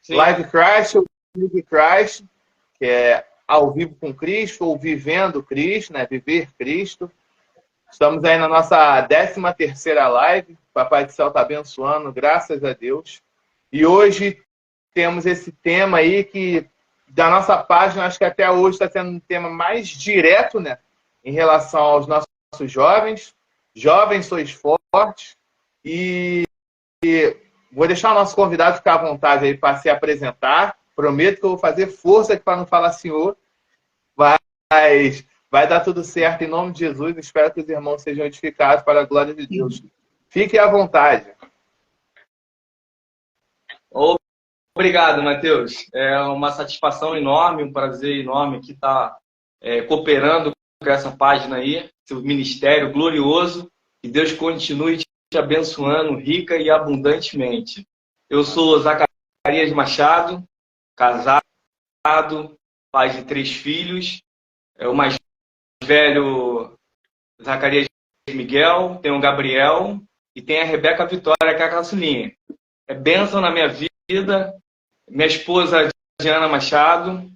Sim. Live Christ ou Live Christ, que é ao vivo com Cristo ou vivendo Cristo, né? Viver Cristo. Estamos aí na nossa 13ª live. Papai do Céu está abençoando, graças a Deus. E hoje temos esse tema aí que, da nossa página, acho que até hoje está sendo um tema mais direto, né? Em relação aos nossos jovens. Jovens, sois fortes. E vou deixar o nosso convidado ficar à vontade aí para se apresentar. Prometo que eu vou fazer força para não falar senhor. Mas vai dar tudo certo em nome de Jesus. Espero que os irmãos sejam edificados para a glória de Deus. Fiquem à vontade. Obrigado, Matheus. É uma satisfação enorme, um prazer enorme que estar cooperando com essa página aí, seu ministério glorioso. Que Deus continue te abençoando rica e abundantemente. Eu sou Zacarias Machado, casado, pai de 3 filhos. O mais velho, Zacarias Miguel, tem o Gabriel e tem a Rebeca Vitória, que é a caçulinha. É bênção na minha vida. Minha esposa, Diana Machado,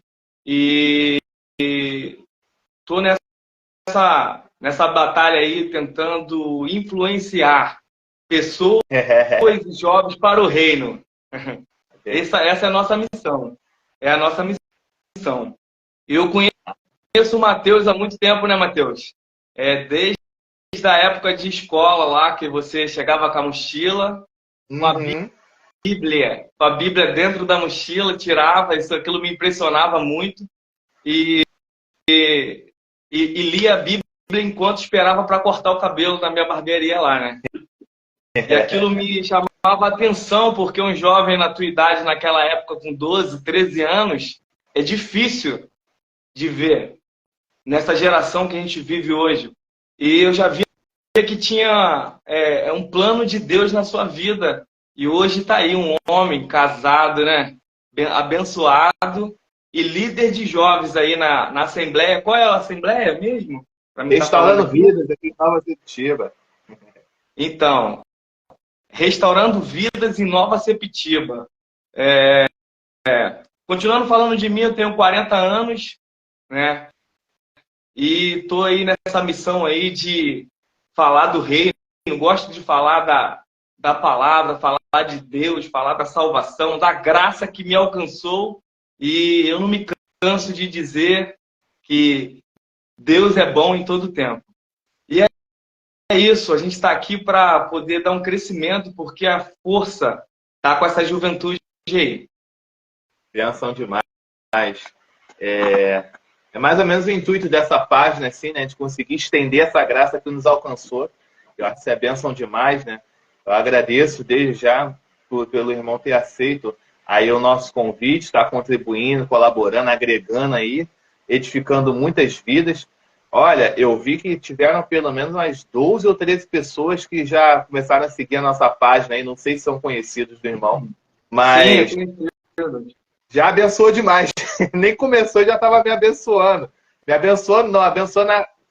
e estou nessa batalha aí, tentando influenciar pessoas e jovens para o reino. Essa é a nossa missão. É a nossa missão. Eu conheço o Matheus há muito tempo, né, Matheus? Desde a época de escola lá, que você chegava com a mochila, com a Bíblia dentro da mochila, tirava, aquilo me impressionava muito, e lia a Bíblia enquanto esperava para cortar o cabelo na minha barbearia lá, né? E aquilo me chamava a atenção, porque um jovem na tua idade, naquela época, com 12, 13 anos, é difícil de ver nessa geração que a gente vive hoje. E eu já via que tinha um plano de Deus na sua vida. E hoje está aí um homem casado, né? Abençoado e líder de jovens aí na Assembleia. Qual é a Assembleia mesmo? Restaurando Vidas aqui em Nova Sepetiba. Então, Restaurando Vidas em Nova Sepetiba. Continuando falando de mim, eu tenho 40 anos, né? E estou aí nessa missão aí de falar do reino. Gosto de falar da palavra, falar de Deus, falar da salvação, da graça que me alcançou. E eu não me canso de dizer que Deus é bom em todo tempo. E é isso, a gente está aqui para poder dar um crescimento, porque a força está com essa juventude aí. Benção demais. É mais ou menos o intuito dessa página, assim, né? De conseguir estender essa graça que nos alcançou. Eu acho que isso é bênção demais, né? Eu agradeço desde já pelo irmão ter aceito aí o nosso convite, estar contribuindo, colaborando, agregando aí, edificando muitas vidas. Olha, eu vi que tiveram pelo menos umas 12 ou 13 pessoas que já começaram a seguir a nossa página aí, não sei se são conhecidos do irmão, mas já abençoou demais. Nem começou, já estava me abençoando. Me abençoando, não,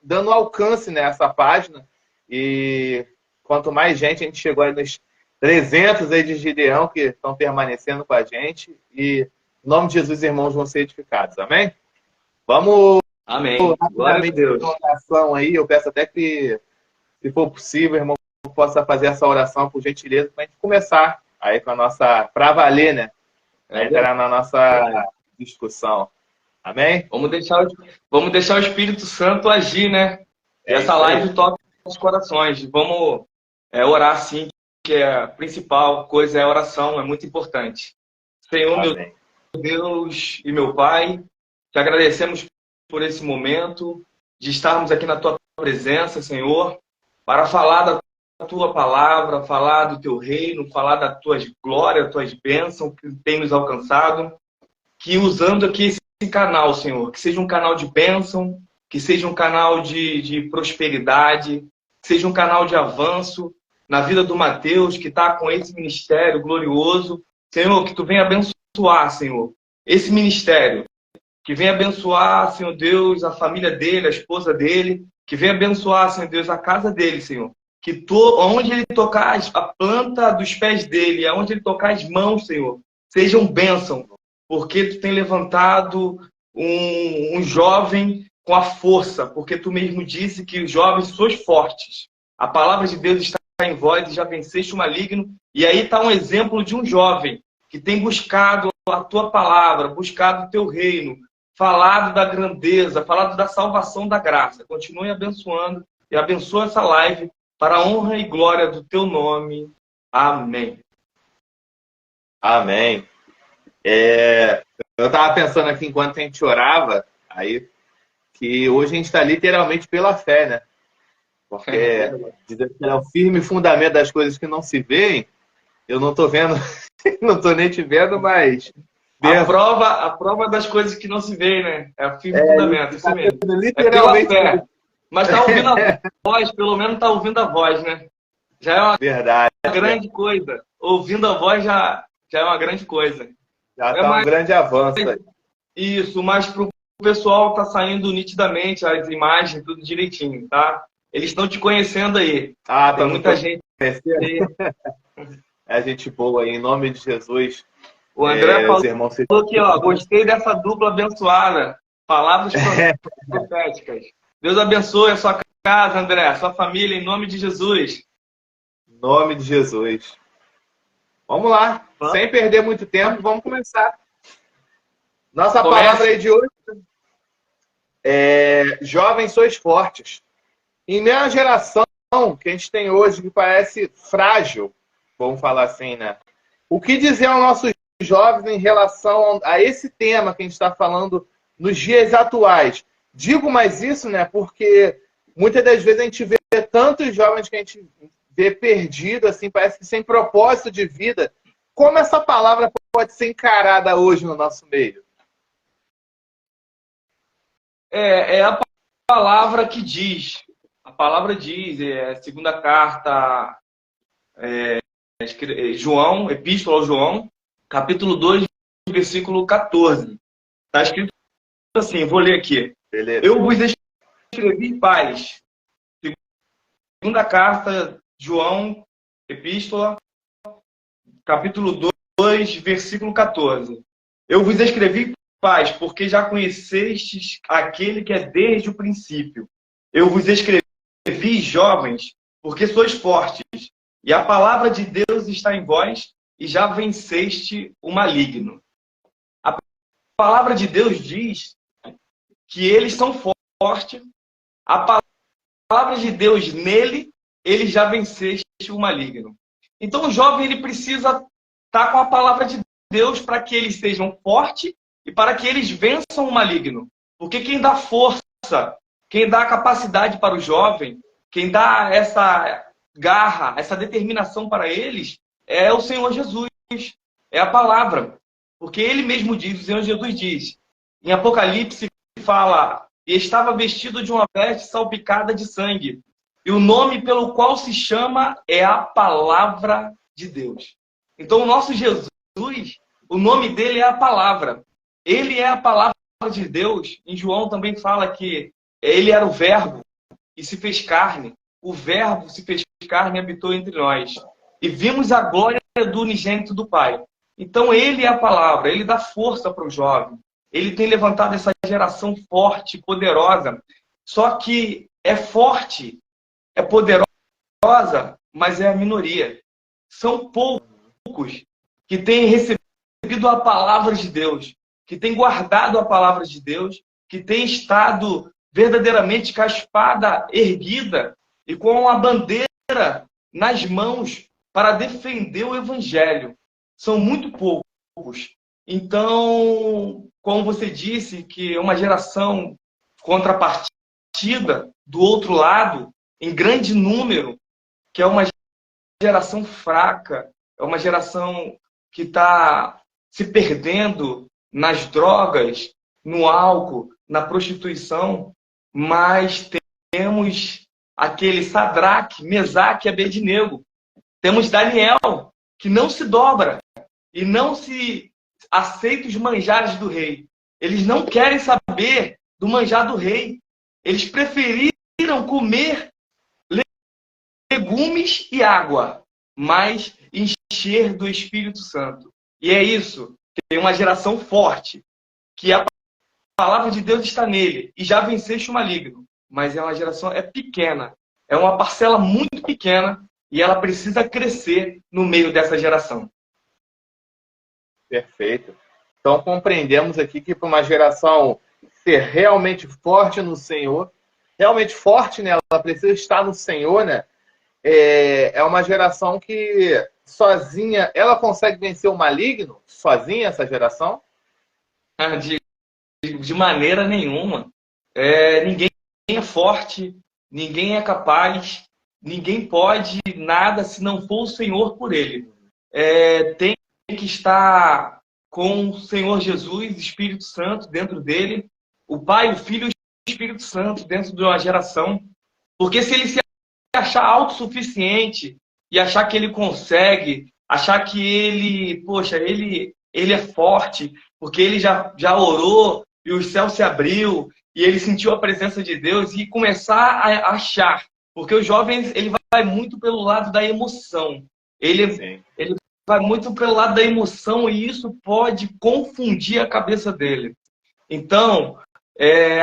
dando alcance nessa página. E quanto mais gente, a gente chegou aí nos 300 aí de Gideão que estão permanecendo com a gente. E em nome de Jesus, irmãos vão ser edificados. Amém? Vamos. Amém. Glória a Deus. Oração aí. Eu peço até que, se for possível, irmão, possa fazer essa oração, por gentileza, para a gente começar aí com a nossa. Para valer, né? Para entrar na nossa discussão. Amém? Vamos deixar o Espírito Santo agir, né? Essa live toca os corações. Vamos orar sim, que a principal coisa é a oração, é muito importante. Senhor, amém. Meu Deus e meu Pai, te agradecemos por esse momento de estarmos aqui na tua presença, Senhor, para falar da tua palavra, falar do teu reino, falar das tuas glórias, das tuas bênçãos que tem nos alcançado, que usando aqui esse canal, Senhor, que seja um canal de bênção, que seja um canal de prosperidade, que seja um canal de avanço na vida do Matheus, que está com esse ministério glorioso. Senhor, que tu venha abençoar, Senhor, esse ministério, que venha abençoar, Senhor Deus, a família dele, a esposa dele, que venha abençoar, Senhor Deus, a casa dele, Senhor. Que onde ele tocar a planta dos pés dele, aonde ele tocar as mãos, Senhor, sejam bênção, porque tu tem levantado um jovem com a força, porque tu mesmo disse que os jovens sois fortes. A palavra de Deus está em vós e já venceste o maligno. E aí está um exemplo de um jovem que tem buscado a tua palavra, buscado o teu reino, falado da grandeza, falado da salvação da graça. Continue abençoando e abençoa essa live para a honra e glória do teu nome. Amém. Amém. Eu estava pensando aqui enquanto a gente orava, aí, que hoje a gente está literalmente pela fé, né? Porque dizer que é o firme fundamento das coisas que não se veem, eu não estou vendo, não estou nem te vendo, mas... A prova das coisas que não se veem, né? É o firme fundamento, isso mesmo. Literalmente. É pela fé. Mas está ouvindo a voz, pelo menos está ouvindo a voz, né? Já é uma Verdade. grande coisa. Ouvindo a voz já é uma grande coisa. Já está um grande avanço. Isso, mas para o pessoal tá saindo nitidamente as imagens, tudo direitinho, tá? Eles estão te conhecendo aí. Ah, tem muita gente. É gente boa aí, em nome de Jesus. O André falou aqui, ó, gostei dessa dupla abençoada. Palavras proféticas. Deus abençoe a sua casa, André, a sua família, em nome de Jesus. Em nome de Jesus. Vamos lá, sem perder muito tempo, vamos começar. Nossa palavra aí de hoje é: jovens sois fortes. Em meio à geração que a gente tem hoje, que parece frágil, vamos falar assim, né? O que dizer aos nossos jovens em relação a esse tema que a gente está falando nos dias atuais? Digo mais isso, né? Porque muitas das vezes a gente vê tantos jovens que a gente vê perdido, assim, parece que sem propósito de vida. Como essa palavra pode ser encarada hoje no nosso meio? É a palavra que diz. A palavra diz, segunda carta, João, Epístola ao João, capítulo 2, versículo 14. Está escrito assim, vou ler aqui. Beleza. Eu vos escrevi paz. Segunda carta, João, Epístola, capítulo 2, versículo 14. Eu vos escrevi paz, porque já conhecestes aquele que é desde o princípio. Eu vos escrevi, jovens, porque sois fortes, e a palavra de Deus está em vós, e já venceste o maligno. A palavra de Deus diz que eles são fortes, a palavra de Deus nele, ele já venceste o maligno. Então o jovem ele precisa estar com a palavra de Deus para que eles sejam fortes e para que eles vençam o maligno. Porque quem dá força, quem dá capacidade para o jovem, quem dá essa garra, essa determinação para eles, é o Senhor Jesus, é a palavra. Porque ele mesmo diz, o Senhor Jesus diz, em Apocalipse fala, e estava vestido de uma veste salpicada de sangue, e o nome pelo qual se chama é a palavra de Deus. Então o nosso Jesus, o nome dele é a palavra. Ele é a palavra de Deus. Em João também fala que ele era o verbo e se fez carne. O verbo se fez carne e habitou entre nós. E vimos a glória do unigênito do Pai. Então ele é a palavra, ele dá força para o jovem. Ele tem levantado essa geração forte, poderosa. Só que é forte, é poderosa, mas é a minoria. São poucos que têm recebido a palavra de Deus, que têm guardado a palavra de Deus, que têm estado verdadeiramente com a espada erguida e com a bandeira nas mãos para defender o evangelho. São muito poucos. Então, como você disse, que é uma geração contrapartida do outro lado, em grande número, que é uma geração fraca, é uma geração que está se perdendo nas drogas, no álcool, na prostituição, mas temos aquele Sadraque, Mesaque e Abednego. Temos Daniel, que não se dobra e não se aceita os manjares do rei. Eles não querem saber do manjar do rei. Eles preferiram comer legumes e água, mas encher do Espírito Santo. E é isso. Tem uma geração forte, que a palavra de Deus está nele, e já venceste o maligno. Mas é uma geração pequena, é uma parcela muito pequena, e ela precisa crescer no meio dessa geração. Perfeito. Então compreendemos aqui que para uma geração ser realmente forte no Senhor, realmente forte nela, ela precisa estar no Senhor, né? É uma geração que sozinha, ela consegue vencer o maligno? Sozinha, essa geração? De maneira nenhuma. Ninguém é forte, ninguém é capaz, ninguém pode nada se não for o Senhor por ele. Tem que estar com o Senhor Jesus, Espírito Santo dentro dele, o Pai, o Filho e o Espírito Santo dentro de uma geração. Porque se ele se achar autossuficiente e achar que ele consegue, achar que ele, poxa, ele é forte, porque ele já orou e o céu se abriu e ele sentiu a presença de Deus e começar a achar. Porque os jovens, ele vai muito pelo lado da emoção. Ele vai muito pelo lado da emoção e isso pode confundir a cabeça dele. Então,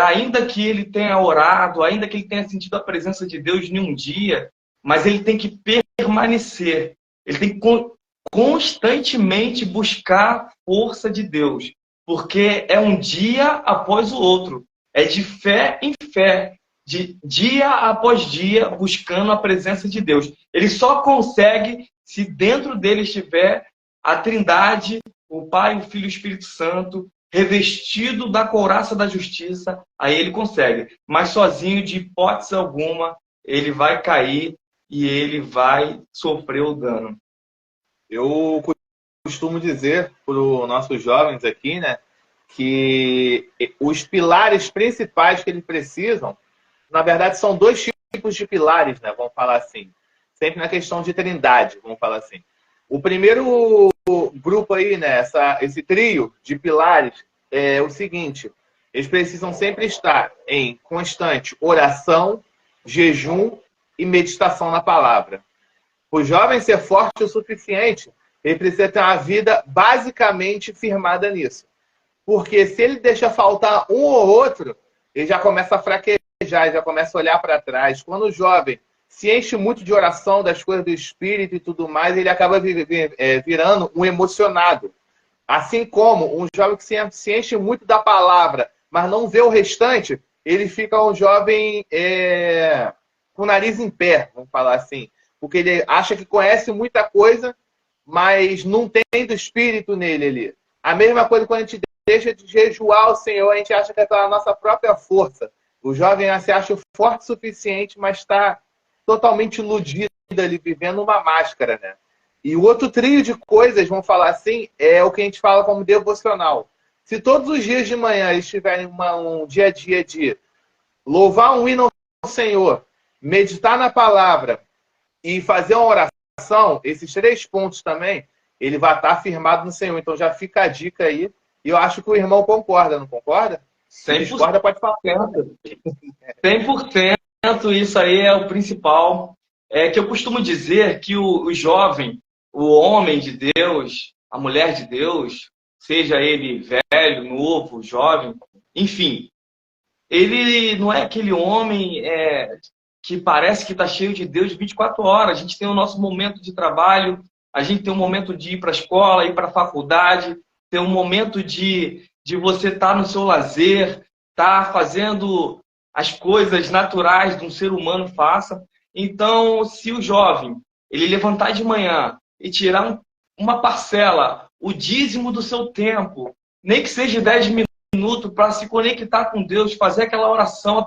ainda que ele tenha orado, ainda que ele tenha sentido a presença de Deus em um dia, mas ele tem que permanecer. Ele tem que constantemente buscar a força de Deus. Porque é um dia após o outro. É de fé em fé. De dia após dia, buscando a presença de Deus. Ele só consegue se dentro dele estiver a Trindade, o Pai, o Filho e o Espírito Santo, revestido da couraça da justiça, aí ele consegue. Mas sozinho, de hipótese alguma, ele vai cair e ele vai sofrer o dano. Eu costumo dizer para os nossos jovens aqui, né, que os pilares principais que eles precisam, na verdade, são dois tipos de pilares, né, vamos falar assim. Sempre na questão de trindade, vamos falar assim. O primeiro grupo aí, né, esse trio de pilares é o seguinte: eles precisam sempre estar em constante oração, jejum e meditação na palavra. O jovem ser forte o suficiente, ele precisa ter uma vida basicamente firmada nisso. Porque se ele deixa faltar um ou outro, ele já começa a fraquejar, já começa a olhar para trás. Quando o jovem se enche muito de oração, das coisas do Espírito e tudo mais, ele acaba virando um emocionado. Assim como um jovem que se enche muito da palavra, mas não vê o restante, ele fica um jovem com o nariz em pé, vamos falar assim. Porque ele acha que conhece muita coisa, mas não tem do Espírito nele ali. A mesma coisa quando a gente deixa de jejuar o Senhor, a gente acha que é pela nossa própria força. O jovem se acha forte o suficiente, mas está totalmente iludido ali, vivendo uma máscara, né? E o outro trio de coisas, vamos falar assim, é o que a gente fala como devocional. Se todos os dias de manhã eles tiverem um dia a dia de louvar um hino ao Senhor, meditar na palavra e fazer uma oração, esses 3 pontos também, ele vai estar firmado no Senhor. Então já fica a dica aí. E eu acho que o irmão concorda, não concorda? 100%. Se discorda, pode falar. 100%. Isso aí é o principal. Que eu costumo dizer que o jovem, o homem de Deus, a mulher de Deus, seja ele velho, novo, jovem, enfim, ele não é aquele homem que parece que está cheio de Deus 24 horas. A gente tem o nosso momento de trabalho, a gente tem um momento de ir para a escola, ir para a faculdade, tem um momento de você estar no seu lazer, estar fazendo as coisas naturais de um ser humano faça. Então, se o jovem ele levantar de manhã e tirar uma parcela, o dízimo do seu tempo, nem que seja 10 minutos para se conectar com Deus, fazer aquela oração,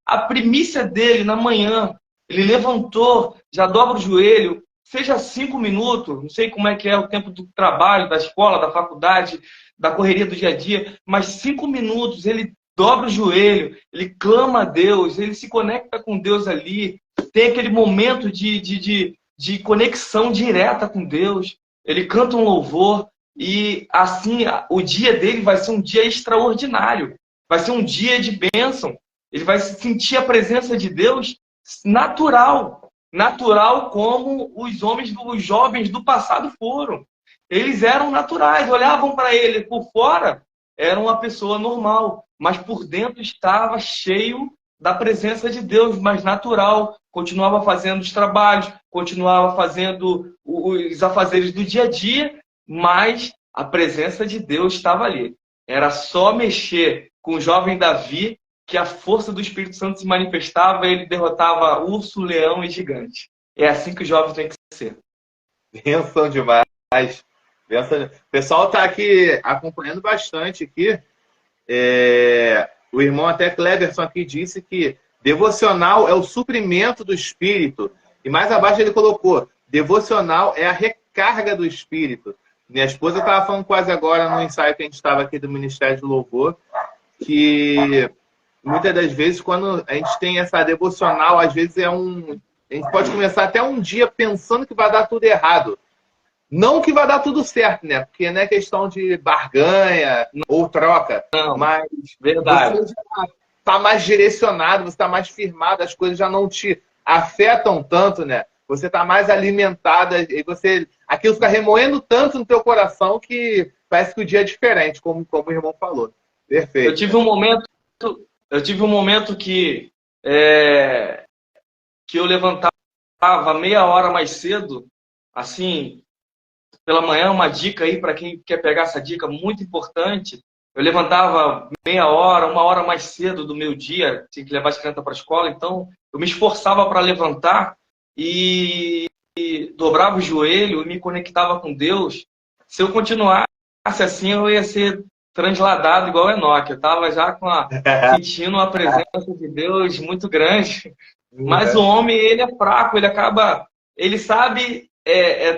a primícia dele na manhã, ele levantou, já dobra o joelho, seja 5 minutos, não sei como é que é o tempo do trabalho, da escola, da faculdade, da correria do dia a dia, mas 5 minutos ele dobra o joelho, ele clama a Deus, ele se conecta com Deus ali, tem aquele momento de conexão direta com Deus, ele canta um louvor e assim o dia dele vai ser um dia extraordinário, vai ser um dia de bênção, ele vai sentir a presença de Deus natural como os jovens do passado foram. eles eram naturais, olhavam para ele por fora, era uma pessoa normal, mas por dentro estava cheio da presença de Deus, mas natural, continuava fazendo os trabalhos, continuava fazendo os afazeres do dia a dia, mas a presença de Deus estava ali. Era só mexer com o jovem Davi que a força do Espírito Santo se manifestava e ele derrotava urso, leão e gigante. É assim que o jovem tem que ser. Benção demais. Benção. O pessoal está aqui acompanhando bastante aqui. O irmão até Cleverson aqui disse que devocional é o suprimento do espírito. E mais abaixo ele colocou, devocional é a recarga do espírito. Minha esposa estava falando quase agora no ensaio que a gente estava aqui do Ministério de Louvor, que muitas das vezes quando a gente tem essa devocional, às vezes a gente pode começar até um dia pensando que vai dar tudo errado. Não que vai dar tudo certo, né? Porque não é questão de barganha ou troca. Não, mas verdade. você já está mais direcionado, você está mais firmado, as coisas já não te afetam tanto, né? Você está mais alimentada e aquilo fica remoendo tanto no teu coração que parece que o dia é diferente, como o irmão falou. Perfeito. Eu tive um momento que eu levantava meia hora mais cedo, assim, pela manhã, uma dica aí para quem quer pegar essa dica muito importante. Eu levantava meia hora, uma hora mais cedo do meu dia, tinha que levar as crianças para a escola, então eu me esforçava para levantar e dobrava o joelho e me conectava com Deus. Se eu continuasse assim, eu ia ser transladado igual Enoque. Eu estava já sentindo uma presença de Deus muito grande. Mas o homem, ele é fraco, ele sabe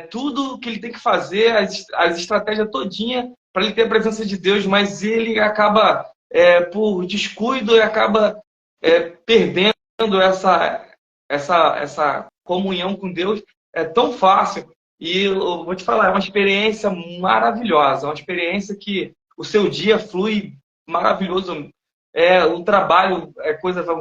tudo que ele tem que fazer, as estratégias todinha para ele ter a presença de Deus, mas ele acaba, por descuido, e acaba perdendo essa comunhão com Deus. É tão fácil. E eu vou te falar, é uma experiência maravilhosa, uma experiência que o seu dia flui maravilhoso. O trabalho,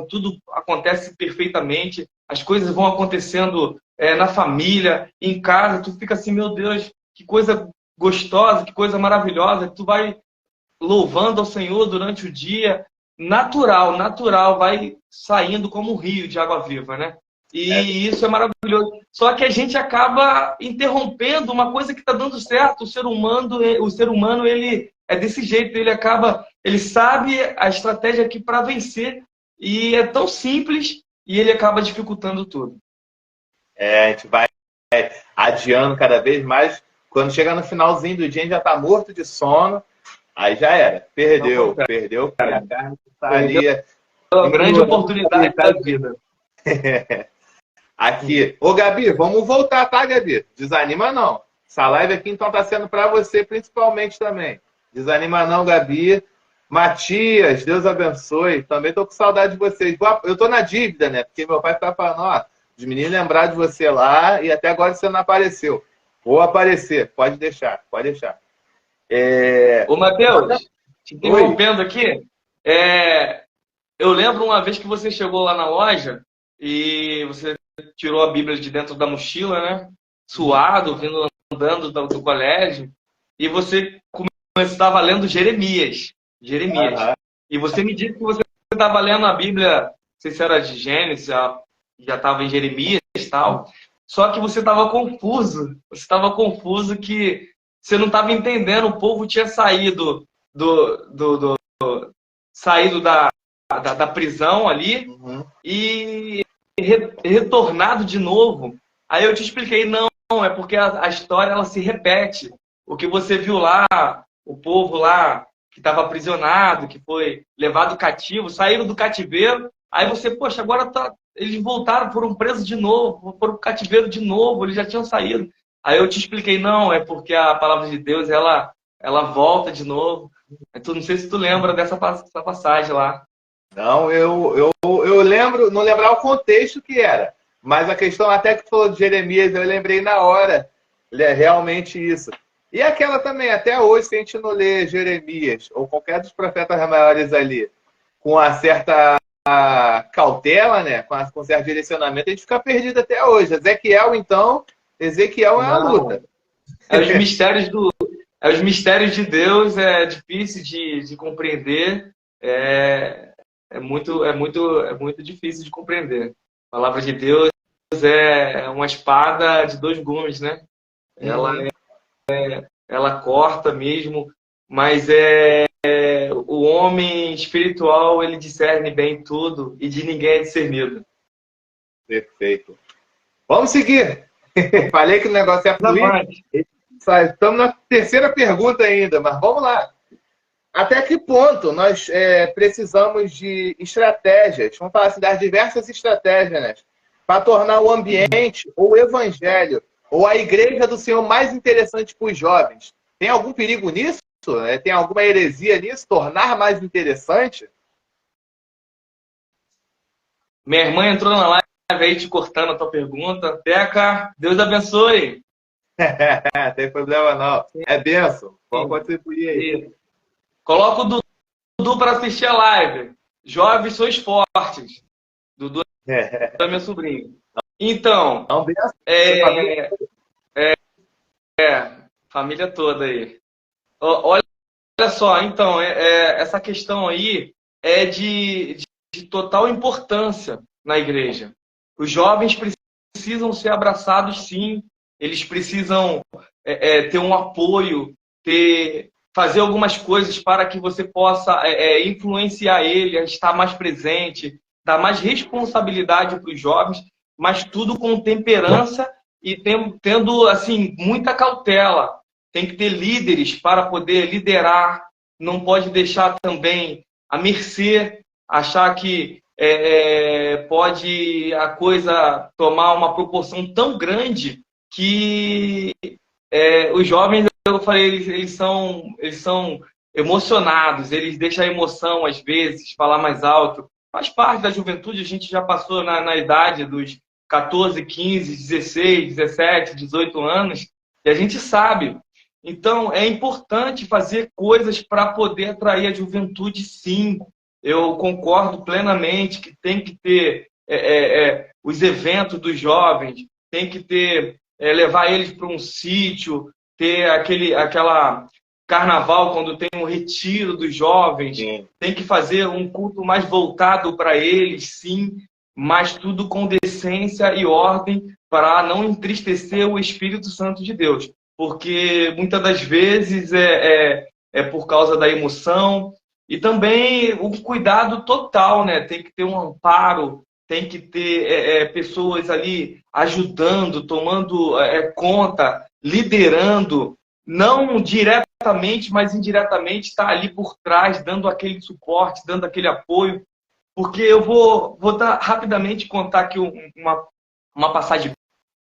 tudo acontece perfeitamente, as coisas vão acontecendo na família, em casa, tu fica assim, meu Deus, que coisa gostosa, que coisa maravilhosa, tu vai louvando ao Senhor durante o dia, natural, vai saindo como um rio de água viva, né? E isso é maravilhoso. Só que a gente acaba interrompendo uma coisa que está dando certo. O ser humano, ele é desse jeito, ele sabe a estratégia aqui para vencer e é tão simples e ele acaba dificultando tudo. A gente vai adiando cada vez mais. Quando chega no finalzinho do dia, a gente já está morto de sono. Aí já era. Perdeu. A carne está ali. É uma grande oportunidade da vida. Aqui. Ô, Gabi, vamos voltar, tá, Gabi? Desanima não. Essa live aqui, então, tá sendo para você, principalmente também. Desanima não, Gabi. Matias, Deus abençoe. Também tô com saudade de vocês. Eu tô na dívida, né? Porque meu pai tá falando, os meninos lembraram de você lá e até agora você não apareceu. Vou aparecer. Pode deixar. Ô, Matheus, te interrompendo aqui. Eu lembro uma vez que você chegou lá na loja e você tirou a Bíblia de dentro da mochila, né? Suado, andando do colégio. E você estava lendo Jeremias. E você me disse que você estava lendo a Bíblia, não sei se era de Gênesis, já estava em Jeremias e tal. Só que você estava confuso. Você estava confuso que você não estava entendendo. O povo tinha saído saído da prisão ali e retornado de novo. Aí eu te expliquei, não, é porque a história ela se repete. O que você viu lá, o povo lá que estava aprisionado, que foi levado cativo, saíram do cativeiro, aí você, poxa, agora eles voltaram, foram presos de novo, foram pro cativeiro de novo, eles já tinham saído. Aí eu te expliquei, não, é porque a palavra de Deus, ela volta de novo. Não sei se tu lembra dessa passagem lá. Não, eu lembro, não lembrava o contexto que era, mas a questão até que tu falou de Jeremias, eu lembrei na hora, realmente isso. E aquela também, até hoje, se a gente não lê Jeremias, ou qualquer dos profetas maiores ali, com uma certa cautela, né, com certo direcionamento, a gente fica perdido até hoje. Ezequiel, então, é a luta. É os mistérios é os mistérios de Deus, é difícil de compreender, é, é muito difícil de compreender. A palavra de Deus é uma espada de dois gumes, né? Ela, Uhum. ela corta mesmo, mas o homem espiritual, ele discerne bem tudo e de ninguém é discernido. Perfeito. Vamos seguir. Falei que o negócio é fluir. Estamos na terceira pergunta ainda, mas vamos lá. Até que ponto nós precisamos de estratégias, vamos falar assim, das diversas estratégias, né, para tornar o ambiente, ou o evangelho, ou a igreja do Senhor mais interessante para os jovens? Tem algum perigo nisso? Tem alguma heresia nisso? Tornar mais interessante? Minha irmã entrou na live aí te cortando a tua pergunta. Teca, Deus abençoe. Não tem problema não. É benção. Pode Sim. contribuir aí. Coloca o Dudu para assistir a live. Jovens sois fortes. Dudu é meu sobrinho. Então, Não, benção. família toda aí. Olha só, então, essa questão aí é de total importância na igreja. Os jovens precisam ser abraçados, sim. Eles precisam ter um apoio, fazer algumas coisas para que você possa influenciar ele a estar mais presente, dar mais responsabilidade para os jovens, mas tudo com temperança e tendo assim muita cautela. Tem que ter líderes para poder liderar, não pode deixar também à mercê, achar que pode a coisa tomar uma proporção tão grande que os jovens, eu falei, eles são emocionados, eles deixam a emoção, às vezes, falar mais alto. Faz parte da juventude, a gente já passou na idade dos 14, 15, 16, 17, 18 anos, e a gente sabe. Então, é importante fazer coisas para poder atrair a juventude, sim. Eu concordo plenamente que tem que ter os eventos dos jovens, tem que ter, levar eles para um sítio, ter aquela carnaval, quando tem um retiro dos jovens, Sim. tem que fazer um culto mais voltado para eles, sim, mas tudo com decência e ordem para não entristecer o Espírito Santo de Deus. Porque muitas das vezes é por causa da emoção e também o cuidado total, né? Tem que ter um amparo, tem que ter pessoas ali ajudando, tomando conta, liderando, não diretamente, mas indiretamente, está ali por trás, dando aquele suporte, dando aquele apoio. Porque eu vou rapidamente contar aqui uma passagem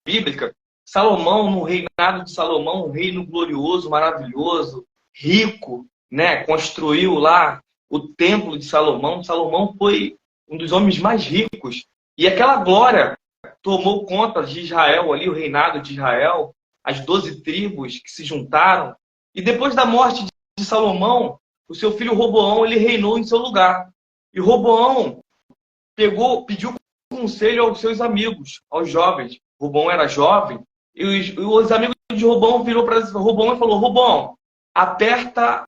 bíblica. Salomão, no reinado de Salomão, um reino glorioso, maravilhoso, rico, né? Construiu lá o templo de Salomão. Salomão foi um dos homens mais ricos. E aquela glória tomou conta de Israel ali, o reinado de Israel, as 12 tribos que se juntaram. E depois da morte de Salomão, o seu filho Roboão, ele reinou em seu lugar. E Roboão pediu conselho aos seus amigos, aos jovens. Roboão era jovem, e os amigos de Roboão virou para Roboão e falou: Roboão, aperta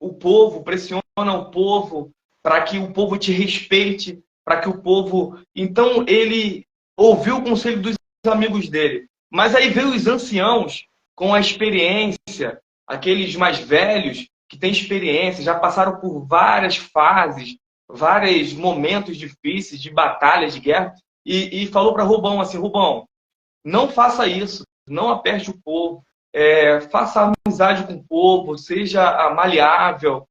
o povo, pressiona o povo, para que o povo te respeite, para que o povo... Então, ele ouviu o conselho dos amigos dele. Mas aí veio os anciãos com a experiência, aqueles mais velhos que têm experiência, já passaram por várias fases, vários momentos difíceis de batalhas, de guerra, e falou para Roboão assim: Roboão, não faça isso, não aperte o povo, faça amizade com o povo, seja maleável,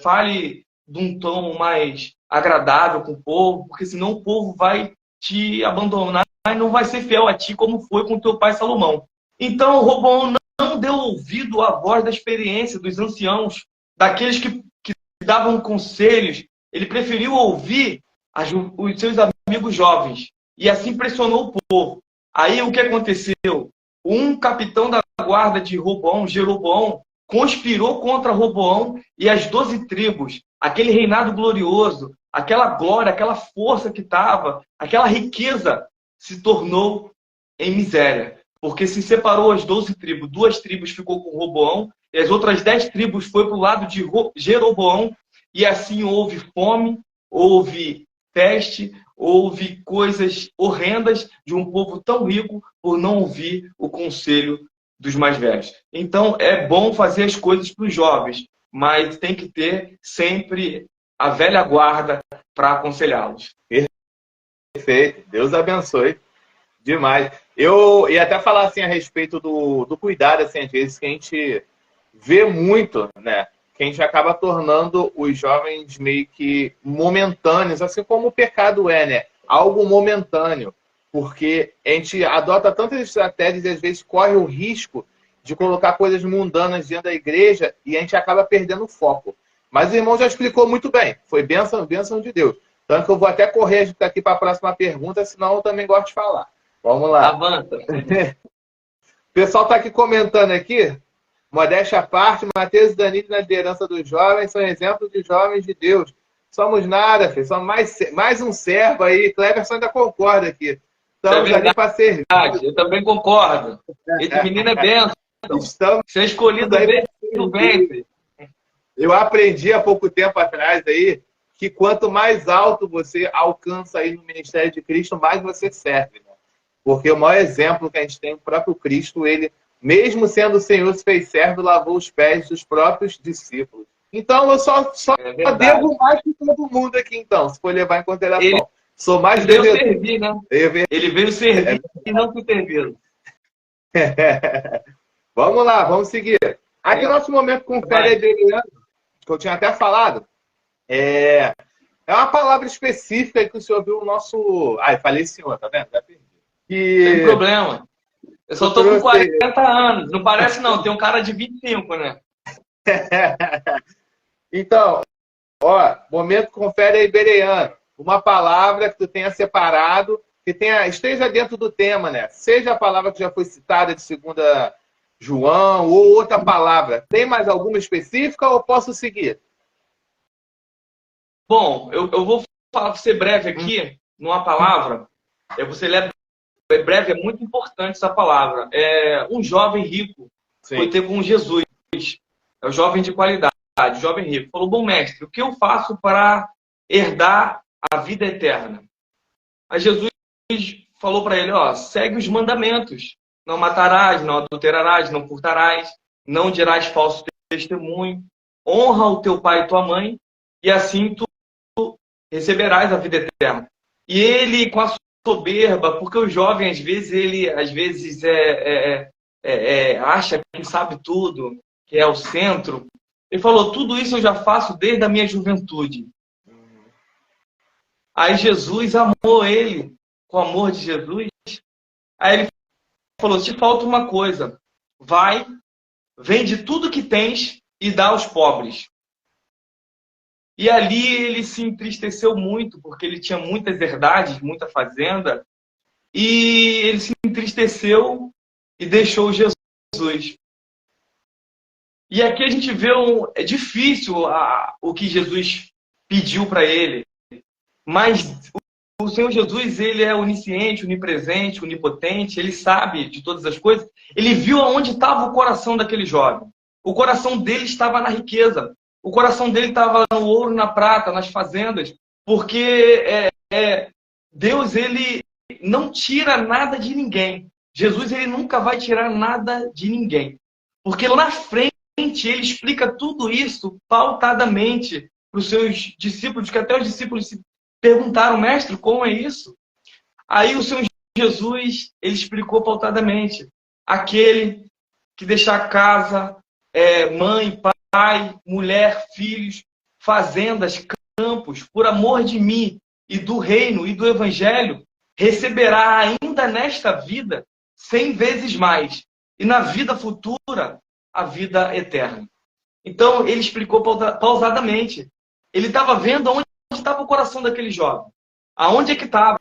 fale de um tom mais agradável com o povo, porque senão o povo vai te abandonar e não vai ser fiel a ti como foi com teu pai Salomão. Então, Roboão não deu ouvido à voz da experiência dos anciãos, daqueles que davam conselhos. Ele preferiu ouvir os seus amigos jovens e assim pressionou o povo. Aí o que aconteceu? Um capitão da guarda de Roboão, Jeroboão, conspirou contra Roboão e as 12 tribos, aquele reinado glorioso, aquela glória, aquela força que estava, aquela riqueza se tornou em miséria. Porque se separou as 12 tribos, 2 tribos ficou com Roboão, e as outras 10 tribos foi para o lado de Jeroboão, e assim houve fome, houve peste, houve coisas horrendas de um povo tão rico por não ouvir o conselho dos mais velhos. Então, é bom fazer as coisas para os jovens, mas tem que ter sempre a velha guarda para aconselhá-los. Perfeito. Deus abençoe. Demais. Eu ia até falar assim a respeito do cuidado, assim, às vezes que a gente vê muito, né? Que a gente acaba tornando os jovens meio que momentâneos, assim como o pecado é, né? Algo momentâneo. Porque a gente adota tantas estratégias e às vezes corre o risco de colocar coisas mundanas dentro da igreja e a gente acaba perdendo o foco. Mas o irmão já explicou muito bem. Foi bênção, bênção de Deus. Tanto que eu vou até correr aqui para a próxima pergunta, senão eu também gosto de falar. Vamos lá. Avança. O pessoal está aqui comentando aqui. Modéstia à parte, Mateus e Danilo na liderança dos jovens são exemplos de jovens de Deus. Somos nada, filho. Somos mais um servo aí. Cleverson ainda concorda aqui. Estamos ali para servir. Eu também concordo. Esse menino é bênção. Estamos Ser escolhido aí do bem. Eu aprendi há pouco tempo atrás aí que quanto mais alto você alcança aí no ministério de Cristo, mais você serve, né? Porque o maior exemplo que a gente tem, o próprio Cristo, ele, mesmo sendo o Senhor, se fez servo, lavou os pés dos próprios discípulos. Então, eu só devo mais que todo mundo aqui, então, se for levar em consideração. Sou mais devedor. Ele veio servir, né? Ele veio servir e não se servir. Vamos lá, vamos seguir. Aqui, nosso momento com Confere Adriano, que eu tinha até falado, é uma palavra específica que o senhor viu o nosso... Ai, falei senhor, tá vendo? Já perdi. Sem problema. Eu só tô com 40 anos. Não parece, não. Tem um cara de 25, né? Então, ó, momento Confere aí, Bereano. Uma palavra que tu tenha separado, que esteja dentro do tema, né? Seja a palavra que já foi citada de 2 João ou outra palavra. Tem mais alguma específica ou posso seguir? Bom, eu vou ser breve aqui numa palavra. Você leva breve, é muito importante essa palavra. Um jovem rico foi ter com Jesus. É o jovem de qualidade, o jovem rico. Falou, bom mestre, o que eu faço para herdar a vida eterna? Aí Jesus falou para ele, ó, segue os mandamentos. Não matarás, não adulterarás, não furtarás, não dirás falso testemunho. Honra o teu pai e tua mãe, e assim tu receberás a vida eterna. E ele, com a soberba, porque o jovem, às vezes, acha que sabe tudo, que é o centro. Ele falou, tudo isso eu já faço desde a minha juventude. Aí Jesus amou ele, com o amor de Jesus. Aí ele falou, te falta uma coisa. Vai, vende tudo que tens e dá aos pobres. E ali ele se entristeceu muito, porque ele tinha muitas herdades, muita fazenda, e ele se entristeceu e deixou Jesus. E aqui a gente vê, é difícil o que Jesus pediu para ele, mas o Senhor Jesus, ele é onisciente, onipresente, onipotente, ele sabe de todas as coisas. Ele viu aonde estava o coração daquele jovem. O coração dele estava na riqueza. O coração dele estava no ouro, na prata, nas fazendas, porque Deus, ele não tira nada de ninguém. Jesus, ele nunca vai tirar nada de ninguém. Porque lá na frente, ele explica tudo isso pautadamente para os seus discípulos, que até os discípulos se perguntaram, mestre, como é isso? Aí o Senhor Jesus, ele explicou pautadamente. Aquele que deixar casa, mãe, pai, mulher, filhos, fazendas, campos, por amor de mim e do reino e do evangelho, receberá ainda nesta vida 100 vezes mais. E na vida futura, a vida eterna. Então, ele explicou pausadamente. Ele estava vendo onde estava o coração daquele jovem. Aonde é que estava?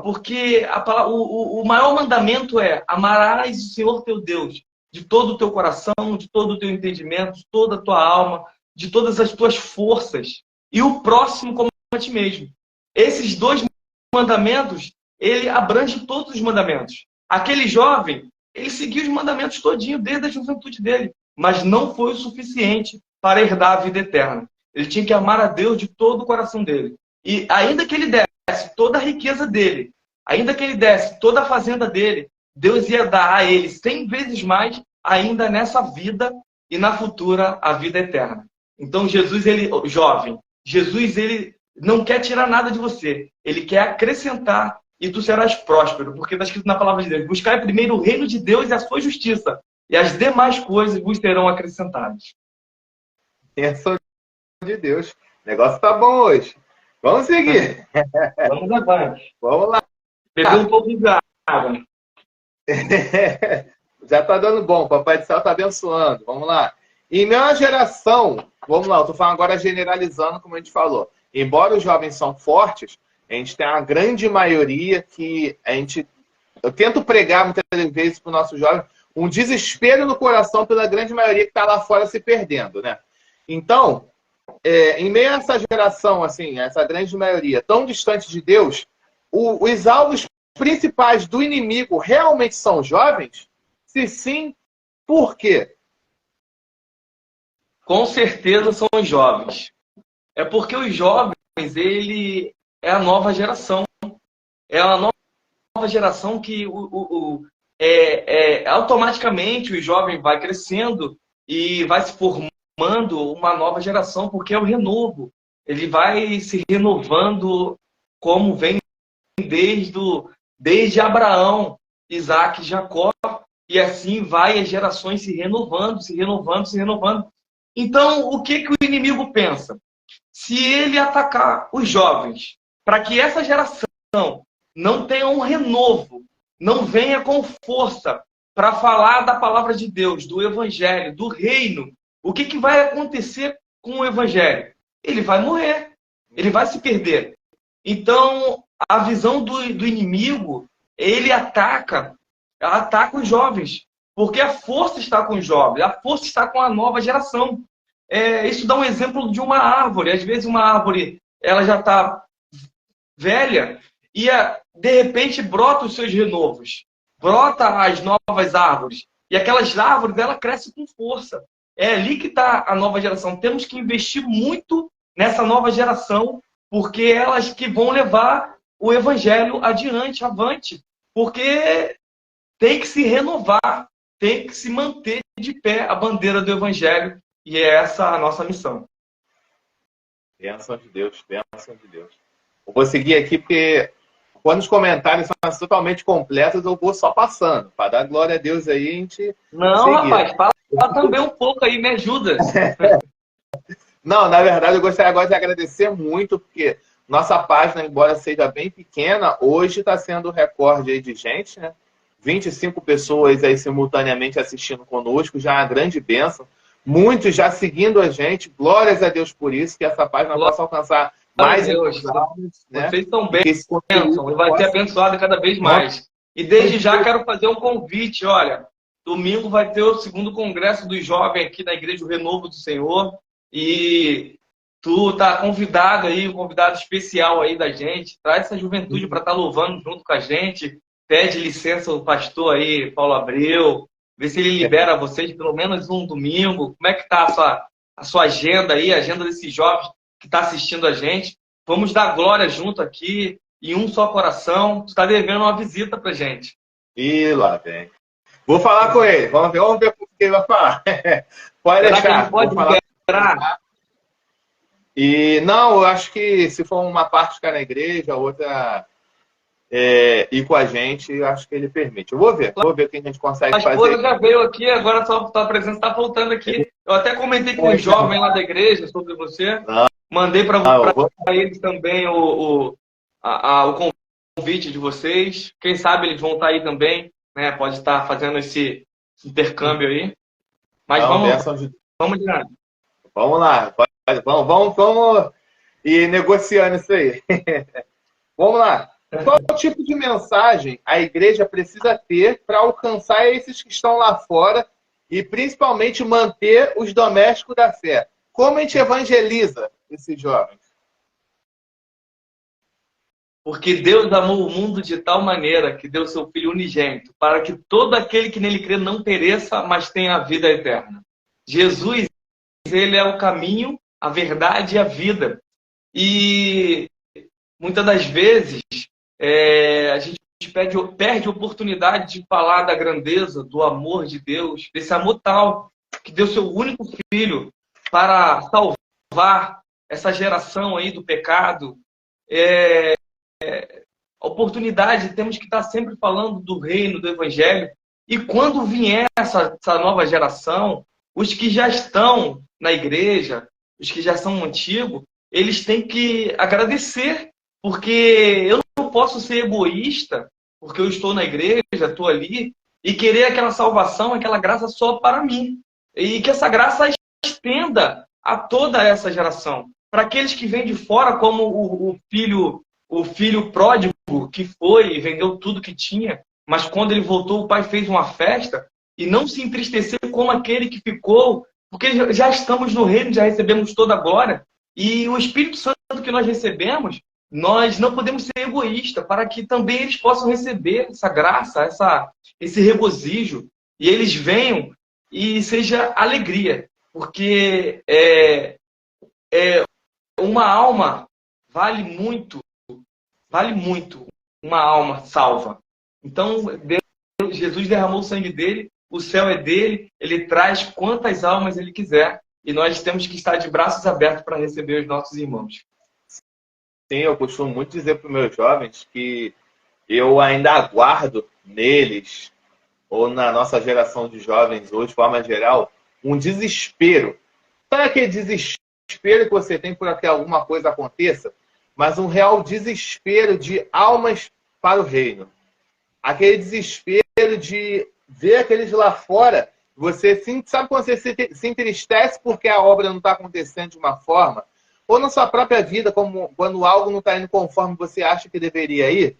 Porque o maior mandamento é amarás o Senhor teu Deus de todo o teu coração, de todo o teu entendimento, de toda a tua alma, de todas as tuas forças. E o próximo como a ti mesmo. Esses 2 mandamentos, ele abrange todos os mandamentos. Aquele jovem, Ele seguiu os mandamentos todinho, desde a juventude dele. Mas não foi o suficiente para herdar a vida eterna. Ele tinha que amar a Deus de todo o coração dele. E ainda que ele desse toda a riqueza dele, ainda que ele desse toda a fazenda dele, Deus ia dar a ele 100 vezes mais ainda nessa vida e na futura a vida eterna. Então Jesus, ele, jovem, Jesus, ele não quer tirar nada de você. Ele quer acrescentar e tu serás próspero. Porque está escrito na palavra de Deus: buscai primeiro o reino de Deus e a sua justiça, e as demais coisas vos serão acrescentadas. Bênção de Deus. O negócio tá bom hoje. Vamos seguir. Vamos avante. Vamos lá. Beber um pouco de água. Já tá dando bom. Papai do Céu tá abençoando. Vamos lá. Em minha geração, vamos lá, eu tô falando agora generalizando, como a gente falou. Embora os jovens são fortes, a gente tem uma grande maioria que eu tento pregar muitas vezes para o nosso jovem um desespero no coração pela grande maioria que está lá fora se perdendo, né? Então, em meio a essa geração, assim, essa grande maioria tão distante de Deus, os alvos principais do inimigo realmente são jovens? Se sim, por quê? Com certeza são os jovens. É porque os jovens, ele é a nova geração. É a nova geração que automaticamente o jovem vai crescendo e vai se formando uma nova geração, porque é o renovo. Ele vai se renovando como vem desde Abraão, Isaac, Jacó, e assim vai as gerações se renovando, se renovando, se renovando. Então, o que o inimigo pensa? Se ele atacar os jovens, para que essa geração não tenha um renovo, não venha com força para falar da palavra de Deus, do evangelho, do reino, o que vai acontecer com o evangelho? Ele vai morrer, ele vai se perder. Então, a visão do inimigo, ele ataca os jovens, porque a força está com os jovens, a força está com a nova geração. Isso dá um exemplo de uma árvore. Às vezes uma árvore ela já está velha e de repente brota os seus renovos, brota as novas árvores e aquelas árvores ela cresce com força. É ali que está a nova geração. Temos que investir muito nessa nova geração, porque elas que vão levar o evangelho adiante, avante, porque tem que se renovar, tem que se manter de pé a bandeira do evangelho. E é essa a nossa missão. Bênção de Deus, bênção de Deus. Eu vou seguir aqui porque quando os comentários são totalmente completos, eu vou só passando. Para dar glória a Deus aí, a gente não, seguir. Rapaz, fala também um pouco aí, me ajuda. Não, na verdade, eu gostaria agora de agradecer muito, porque nossa página, embora seja bem pequena, hoje está sendo recorde aí de gente, né? 25 pessoas aí simultaneamente assistindo conosco, já é uma grande bênção. Muitos já seguindo a gente, glórias a Deus por isso, que essa página possa alcançar mais anos, né? Vocês estão bem, e vai ser abençoado cada vez mais. E desde já quero fazer um convite, olha, domingo vai ter o 2º Congresso dos Jovens aqui na Igreja Renovo do Senhor, e tu tá convidado aí, um convidado especial aí da gente, traz essa juventude para estar louvando junto com a gente, pede licença ao pastor aí, Paulo Abreu, vê se ele libera vocês pelo menos um domingo. Como é que está a sua agenda aí, a agenda desses jovens que está assistindo a gente? Vamos dar glória junto aqui, em um só coração. Tu está devendo uma visita pra gente. E lá vem. Vou falar com ele. Vamos ver o que ele vai falar. Pode Será deixar. Que ele pode liberar? E não, eu acho que se for uma parte ficar na igreja, outra ir com a gente, eu acho que ele permite. Eu vou ver o que a gente consegue fazer. A esposa já veio aqui, agora só a presença está faltando aqui. Eu até comentei com os jovens lá da igreja sobre você. Mandei para eles também o convite de vocês. Quem sabe eles vão estar aí também, né? Pode estar fazendo esse intercâmbio aí. Mas vamos de nada. Vamos lá. Vamos ir negociando isso aí. Vamos lá. Qual tipo de mensagem a igreja precisa ter para alcançar esses que estão lá fora e principalmente manter os domésticos da fé? Como a gente evangeliza esses jovens? Porque Deus amou o mundo de tal maneira que deu seu Filho unigênito, para que todo aquele que nele crê não pereça, mas tenha a vida eterna. Jesus, ele é o caminho, a verdade e a vida. E muitas das vezes a gente perde a oportunidade de falar da grandeza, do amor de Deus, desse amor tal, que deu seu único Filho para salvar essa geração aí do pecado. A oportunidade, temos que estar sempre falando do reino, do evangelho. E quando vier essa nova geração, os que já estão na igreja, os que já são antigos, eles têm que agradecer, porque eu não posso ser egoísta, porque eu estou na igreja, estou ali, e querer aquela salvação, aquela graça só para mim. E que essa graça estenda a toda essa geração. Para aqueles que vêm de fora, como o filho pródigo, que foi e vendeu tudo que tinha, mas quando ele voltou, o pai fez uma festa, e não se entristecer como aquele que ficou, porque já estamos no reino, já recebemos toda a glória, e o Espírito Santo que nós recebemos, nós não podemos ser egoístas, para que também eles possam receber essa graça, esse regozijo, e eles venham e seja alegria, porque uma alma vale muito uma alma salva. Então, Jesus derramou o sangue dele, o céu é dele, ele traz quantas almas ele quiser, e nós temos que estar de braços abertos para receber os nossos irmãos. Sim, eu costumo muito dizer para os meus jovens que eu ainda aguardo neles, ou na nossa geração de jovens hoje, de forma geral, um desespero. Não é aquele desespero que você tem por que alguma coisa aconteça, mas um real desespero de almas para o reino. Aquele desespero de ver aqueles lá fora. Você sabe quando você se entristece porque a obra não está acontecendo de uma forma? Ou na sua própria vida, como quando algo não está indo conforme você acha que deveria ir?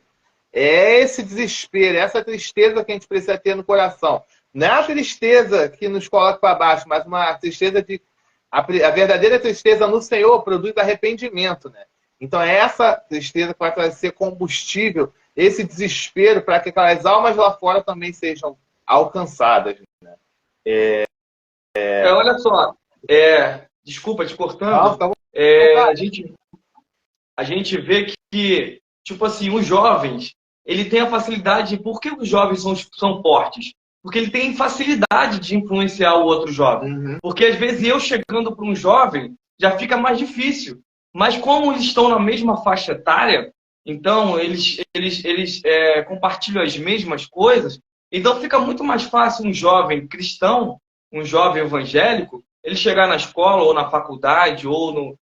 É esse desespero, essa tristeza que a gente precisa ter no coração. Não é a tristeza que nos coloca para baixo, mas uma tristeza de... A verdadeira tristeza no Senhor produz arrependimento, né? Então é essa tristeza que vai trazer combustível, esse desespero para que aquelas almas lá fora também sejam alcançadas. Né? Olha só, desculpa te cortando, a gente vê que, tipo assim, os jovens, ele tem a facilidade. Por que os jovens são fortes? Porque ele tem facilidade de influenciar o outro jovem. Uhum. Porque às vezes eu chegando para um jovem, já fica mais difícil. Mas como eles estão na mesma faixa etária, então eles compartilham as mesmas coisas, então fica muito mais fácil um jovem cristão, um jovem evangélico, ele chegar na escola ou na faculdade ou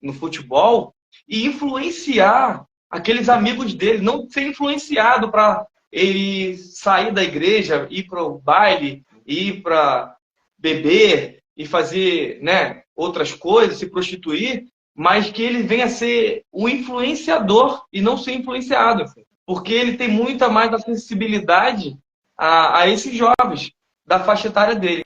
no futebol e influenciar aqueles amigos dele, não ser influenciado para ele sair da igreja, ir para o baile, ir para beber e fazer, né, outras coisas, se prostituir, mas que ele venha a ser o influenciador e não ser influenciado, porque ele tem muita mais acessibilidade a esses jovens da faixa etária dele.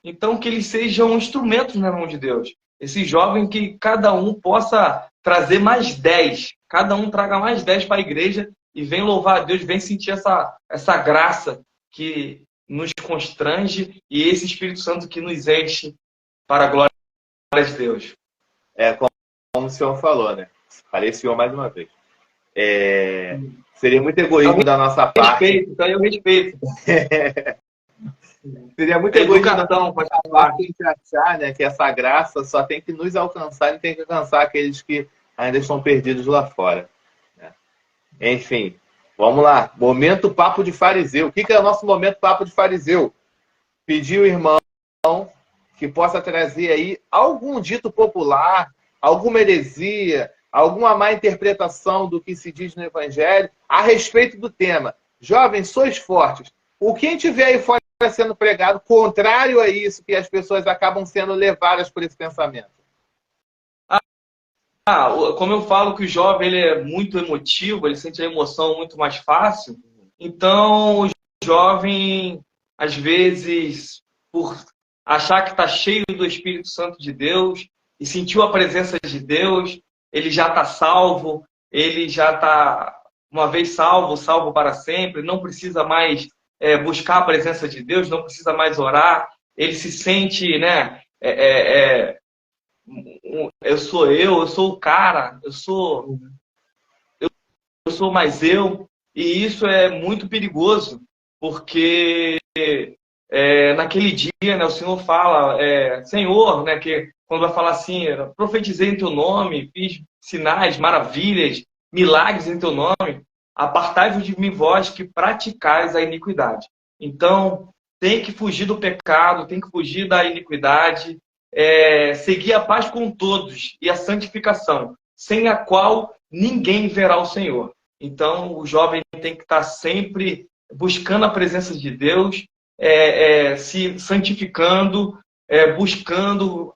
Então, que eles sejam instrumentos na mão de Deus. Esse jovem, que cada um possa trazer mais 10. Cada um traga mais 10 para a igreja e vem louvar a Deus, vem sentir essa graça que nos constrange e esse Espírito Santo que nos enche para a glória de Deus. Como o senhor falou, né? Falei senhor mais uma vez. Seria muito egoísmo da nossa parte. Então eu respeito. Seria muito egoísmo da nossa parte a gente achar, né, que essa graça só tem que nos alcançar e tem que alcançar aqueles que ainda estão perdidos lá fora. Né? Enfim, vamos lá. Momento papo de fariseu. O que é o nosso momento papo de fariseu? Pedir o irmão que possa trazer aí algum dito popular, alguma heresia, alguma má interpretação do que se diz no Evangelho a respeito do tema. Jovens, sois fortes. O que a gente vê aí fora sendo pregado contrário a isso, que as pessoas acabam sendo levadas por esse pensamento? Como eu falo que o jovem ele é muito emotivo, ele sente a emoção muito mais fácil, então o jovem, às vezes, por achar que está cheio do Espírito Santo de Deus e sentiu a presença de Deus, ele já está salvo, ele já está, uma vez salvo, salvo para sempre, não precisa mais buscar a presença de Deus, não precisa mais orar, ele se sente, né? Eu sou o cara, eu sou mais eu, e isso é muito perigoso, porque naquele dia, né, o Senhor fala, Senhor, né, que quando vai falar assim, profetizei em teu nome, fiz sinais, maravilhas, milagres em teu nome, apartai-vos de mim, vós que praticais a iniquidade. Então, tem que fugir do pecado, tem que fugir da iniquidade, seguir a paz com todos e a santificação, sem a qual ninguém verá o Senhor. Então, o jovem tem que estar sempre buscando a presença de Deus, se santificando, buscando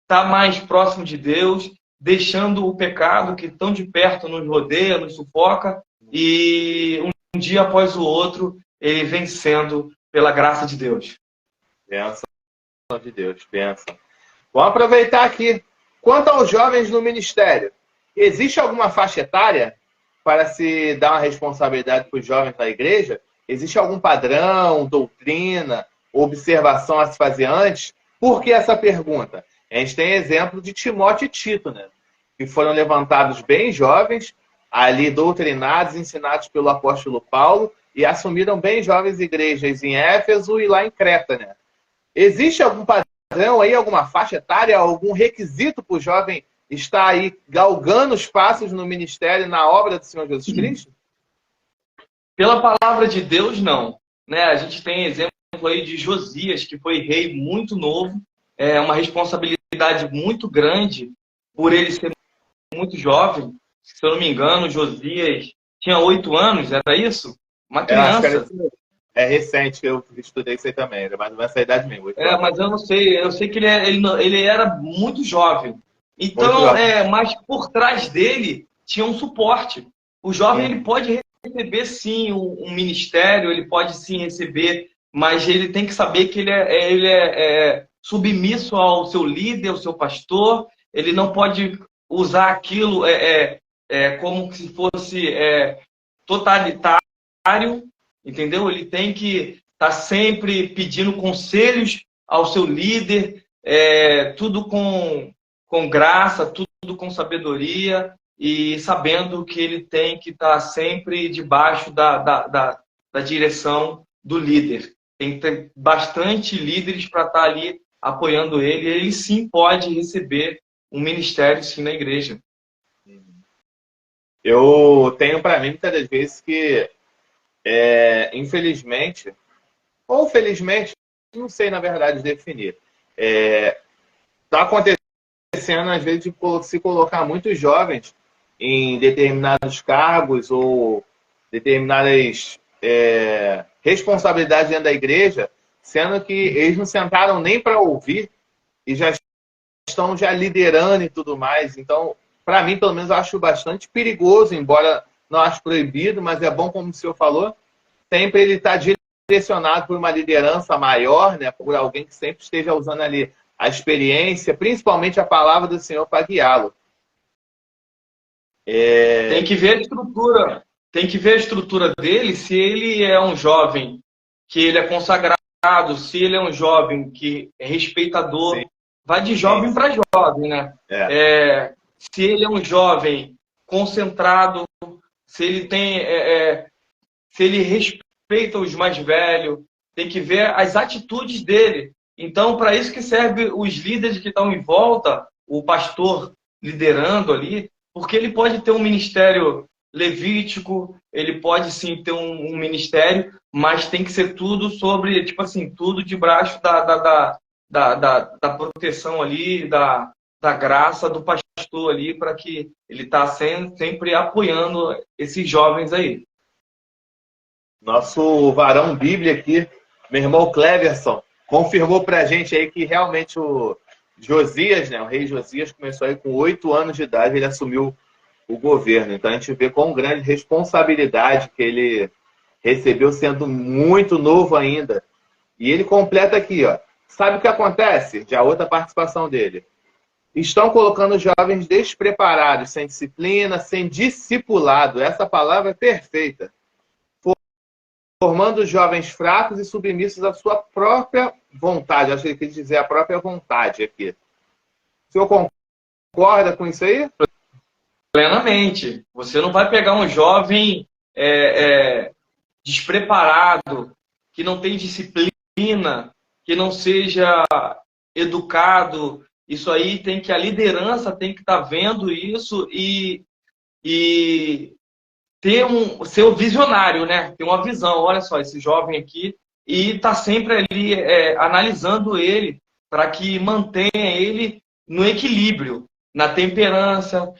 estar mais próximo de Deus, deixando o pecado que tão de perto nos rodeia, nos sufoca, e um dia após o outro, ele vencendo pela graça de Deus. Bênção de Deus, bênção. Vamos aproveitar aqui. Quanto aos jovens no ministério, existe alguma faixa etária para se dar uma responsabilidade para os jovens da igreja? Existe algum padrão, doutrina, observação a se fazer antes? Por que essa pergunta? A gente tem exemplo de Timóteo e Tito, né? Que foram levantados bem jovens, ali doutrinados, ensinados pelo apóstolo Paulo, e assumiram bem jovens igrejas em Éfeso e lá em Creta, né? Existe algum padrão aí, alguma faixa etária, algum requisito para o jovem estar aí galgando os passos no ministério, na obra do Senhor Jesus Cristo? Pela palavra de Deus, não. Né? A gente tem exemplo aí de Josias, que foi rei muito novo, uma responsabilidade muito grande por ele ser muito jovem. Se eu não me engano, Josias tinha 8 anos, era isso? Uma criança. É recente que eu estudei isso aí também, era mais ou menos essa idade mesmo. Mas eu não sei, eu sei que ele era muito jovem. Então, mas por trás dele tinha um suporte. O jovem ele pode receber sim um ministério, ele pode sim receber, mas ele tem que saber que ele é submisso ao seu líder, ao seu pastor. Ele não pode usar aquilo como se fosse totalitário, entendeu? Ele tem que estar sempre pedindo conselhos ao seu líder, tudo com graça, tudo com sabedoria e sabendo que ele tem que estar sempre debaixo da direção do líder. Tem que ter bastante líderes para estar ali apoiando ele. Ele sim pode receber um ministério sim na igreja. Eu tenho para mim muitas das vezes que, infelizmente, ou felizmente, não sei na verdade definir, está acontecendo às vezes de se colocar muitos jovens em determinados cargos ou determinadas responsabilidades dentro da igreja, sendo que eles não sentaram nem para ouvir e já estão liderando e tudo mais. Então, para mim, pelo menos, eu acho bastante perigoso, embora não acho proibido, mas é bom, como o senhor falou, sempre ele está direcionado por uma liderança maior, né, por alguém que sempre esteja usando ali a experiência, principalmente a palavra do Senhor para guiá-lo. Tem que ver a estrutura. Tem que ver a estrutura dele, se ele é um jovem que ele é consagrado, se ele é um jovem que é respeitador. Sim. Vai de jovem para jovem, né? Se ele é um jovem concentrado, se ele tem, se ele respeita os mais velhos, tem que ver as atitudes dele. Então, para isso que serve os líderes que estão em volta, o pastor liderando ali, porque ele pode ter um ministério levítico, ele pode sim ter um ministério, mas tem que ser tudo sobre, tipo assim, tudo debaixo da proteção ali, da graça do pastor ali, para que ele está sempre apoiando esses jovens aí. Nosso varão Bíblia aqui, meu irmão Cleverson, confirmou para a gente aí que realmente o Josias, né, o rei Josias, começou aí com 8 anos de idade, ele assumiu o governo. Então a gente vê quão grande responsabilidade que ele recebeu sendo muito novo ainda. E ele completa aqui, ó. Sabe o que acontece? Já outra participação dele. estão colocando jovens despreparados, sem disciplina, sem discipulado. Essa palavra é perfeita. Formando jovens fracos e submissos à sua própria vontade. Acho que ele quis dizer a própria vontade aqui. O senhor concorda com isso aí? Plenamente. Você não vai pegar um jovem despreparado, que não tem disciplina, que não seja educado. Isso aí tem que, a liderança tem que estar vendo isso e ser um visionário, né? Ter uma visão. Olha só, esse jovem aqui, e tá sempre ali analisando ele para que mantenha ele no equilíbrio, na temperança,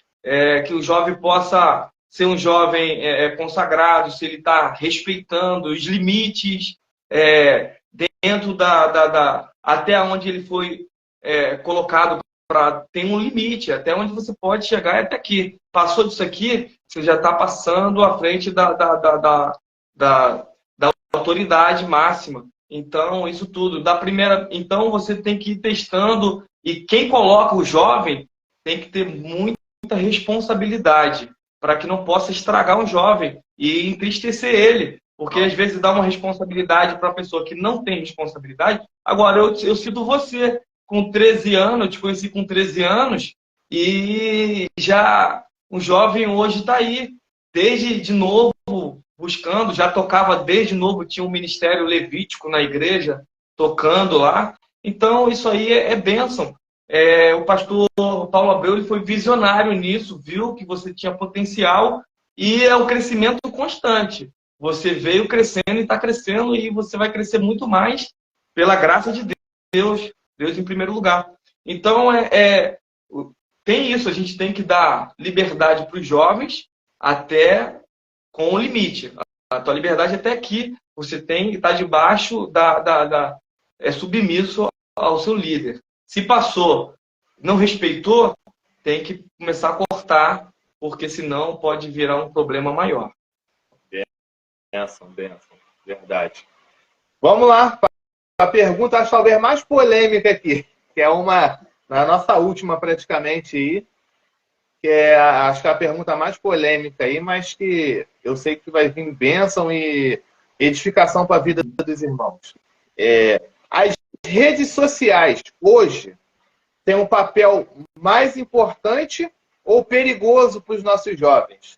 que o jovem possa ser um jovem consagrado, se ele está respeitando os limites dentro até onde ele foi colocado. Tem um limite, até onde você pode chegar é até aqui. Passou disso aqui, você já está passando à frente da autoridade máxima. Então, isso tudo. Então, você tem que ir testando. E quem coloca o jovem tem que ter muita responsabilidade para que não possa estragar um jovem e entristecer ele. Porque, às vezes, dá uma responsabilidade para a pessoa que não tem responsabilidade. Agora, eu cito você. Com 13 anos, eu te conheci com 13 anos, e já um jovem hoje está aí, desde de novo, buscando, já tocava desde novo, tinha um ministério levítico na igreja, tocando lá. Então, isso aí é bênção. O pastor Paulo Abreu ele foi visionário nisso, viu que você tinha potencial, e é o crescimento constante. Você veio crescendo e está crescendo, e você vai crescer muito mais pela graça de Deus. Deus em primeiro lugar. Então, tem isso, a gente tem que dar liberdade para os jovens até com o limite. A tua liberdade até aqui, você tem que estar debaixo submisso ao seu líder. Se passou, não respeitou, tem que começar a cortar, porque senão pode virar um problema maior. Benção, verdade. Vamos lá. A pergunta, acho talvez mais polêmica aqui, que é na nossa última praticamente aí, que acho que é a pergunta mais polêmica aí, mas que eu sei que vai vir bênção e edificação para a vida dos irmãos. As redes sociais hoje têm um papel mais importante ou perigoso para os nossos jovens?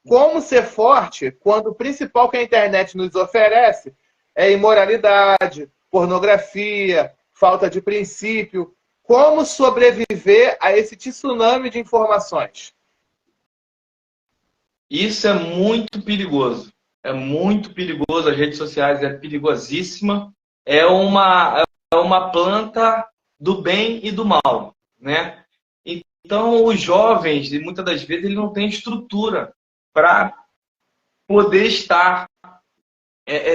Como ser forte quando o principal que a internet nos oferece é imoralidade, pornografia, falta de princípio? Como sobreviver a esse tsunami de informações? Isso é muito perigoso. É muito perigoso. As redes sociais é perigosíssima. É uma planta do bem e do mal, né? Então, os jovens, muitas das vezes, ele não tem estrutura para poder estar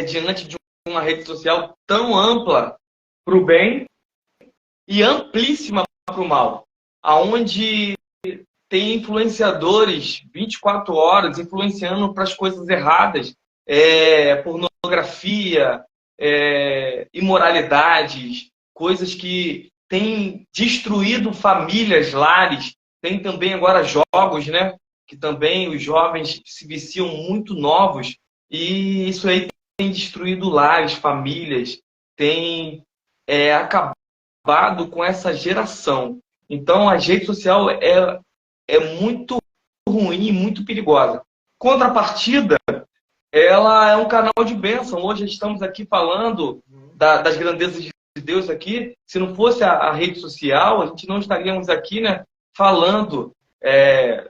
diante de uma rede social tão ampla para o bem e amplíssima para o mal, aonde tem influenciadores 24 horas influenciando para as coisas erradas, pornografia, imoralidades, coisas que têm destruído famílias, lares. Tem também agora jogos, né? Que também os jovens se viciam muito novos, e isso aí tem destruído lares, famílias, tem acabado com essa geração. Então, a rede social é muito ruim e muito perigosa. Contrapartida, ela é um canal de bênção. Hoje estamos aqui falando das grandezas de Deus aqui. Se não fosse a rede social, a gente não estaríamos aqui, né, falando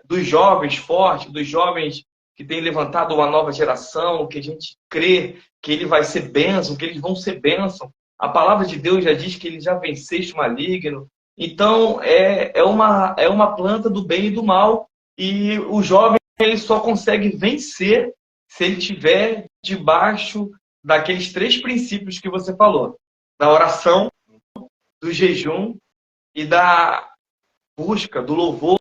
dos jovens fortes, dos jovens que têm levantado uma nova geração, que a gente crê que ele vai ser bênção, que eles vão ser bênção. A palavra de Deus já diz que ele já venceste o maligno. Então, é uma planta do bem e do mal. E o jovem ele só consegue vencer se ele estiver debaixo daqueles 3 princípios que você falou. Da oração, do jejum e da busca, do louvor,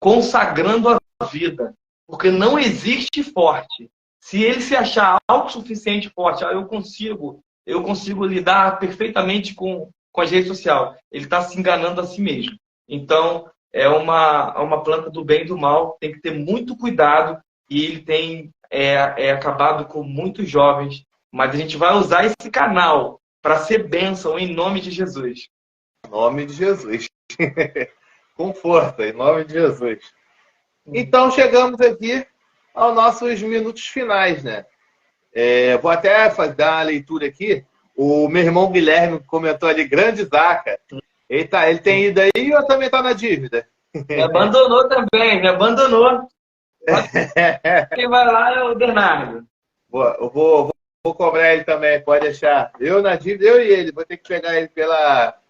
consagrando a vida. Porque não existe forte. Se ele se achar autossuficiente forte, eu consigo lidar perfeitamente com as redes sociais. Ele está se enganando a si mesmo. Então, é uma planta do bem e do mal, tem que ter muito cuidado e ele tem acabado com muitos jovens. Mas a gente vai usar esse canal para ser bênção em nome de Jesus. Em nome de Jesus. Com força, em nome de Jesus. Então, chegamos aqui aos nossos minutos finais, né? Vou até dar uma leitura aqui. O meu irmão Guilherme comentou ali, grande Zaca. Ele tem ido aí ou também está na dívida? Me abandonou também, me abandonou. Quem vai lá é o Bernardo. Eu vou cobrar ele também, pode deixar. Eu na dívida, eu e ele. Vou ter que pegar ele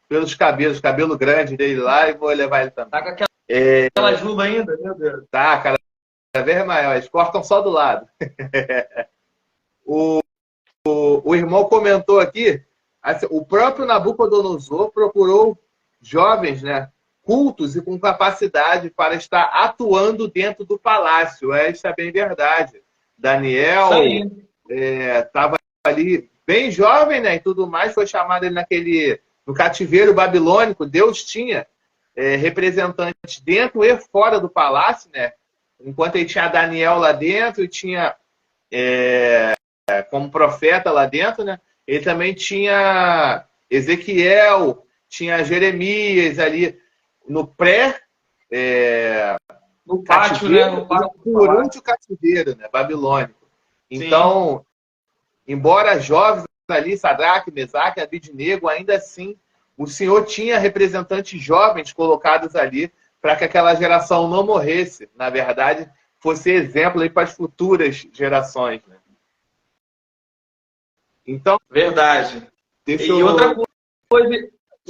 pelos cabelos, cabelo grande dele lá e vou levar ele também. Tá com aquela juba ainda, meu Deus. Tá, cada vez maior. Eles cortam só do lado. O irmão comentou aqui, assim, o próprio Nabucodonosor procurou jovens, né, cultos e com capacidade para estar atuando dentro do palácio. Isso é bem verdade. Daniel estava ali bem jovem, né, e tudo mais, foi chamado ele no cativeiro babilônico. Deus tinha representantes dentro e fora do palácio, né, enquanto ele tinha Daniel lá dentro e tinha como profeta lá dentro, né, ele também tinha Ezequiel, tinha Jeremias ali no no pátio, né? No pátio, durante o cativeiro, né? Babilônico. Então, embora jovens ali, Sadraque, Mesaque, Abidnego, ainda assim, o Senhor tinha representantes jovens colocados ali para que aquela geração não morresse. Na verdade, fosse exemplo aí para as futuras gerações, né? Então, verdade. E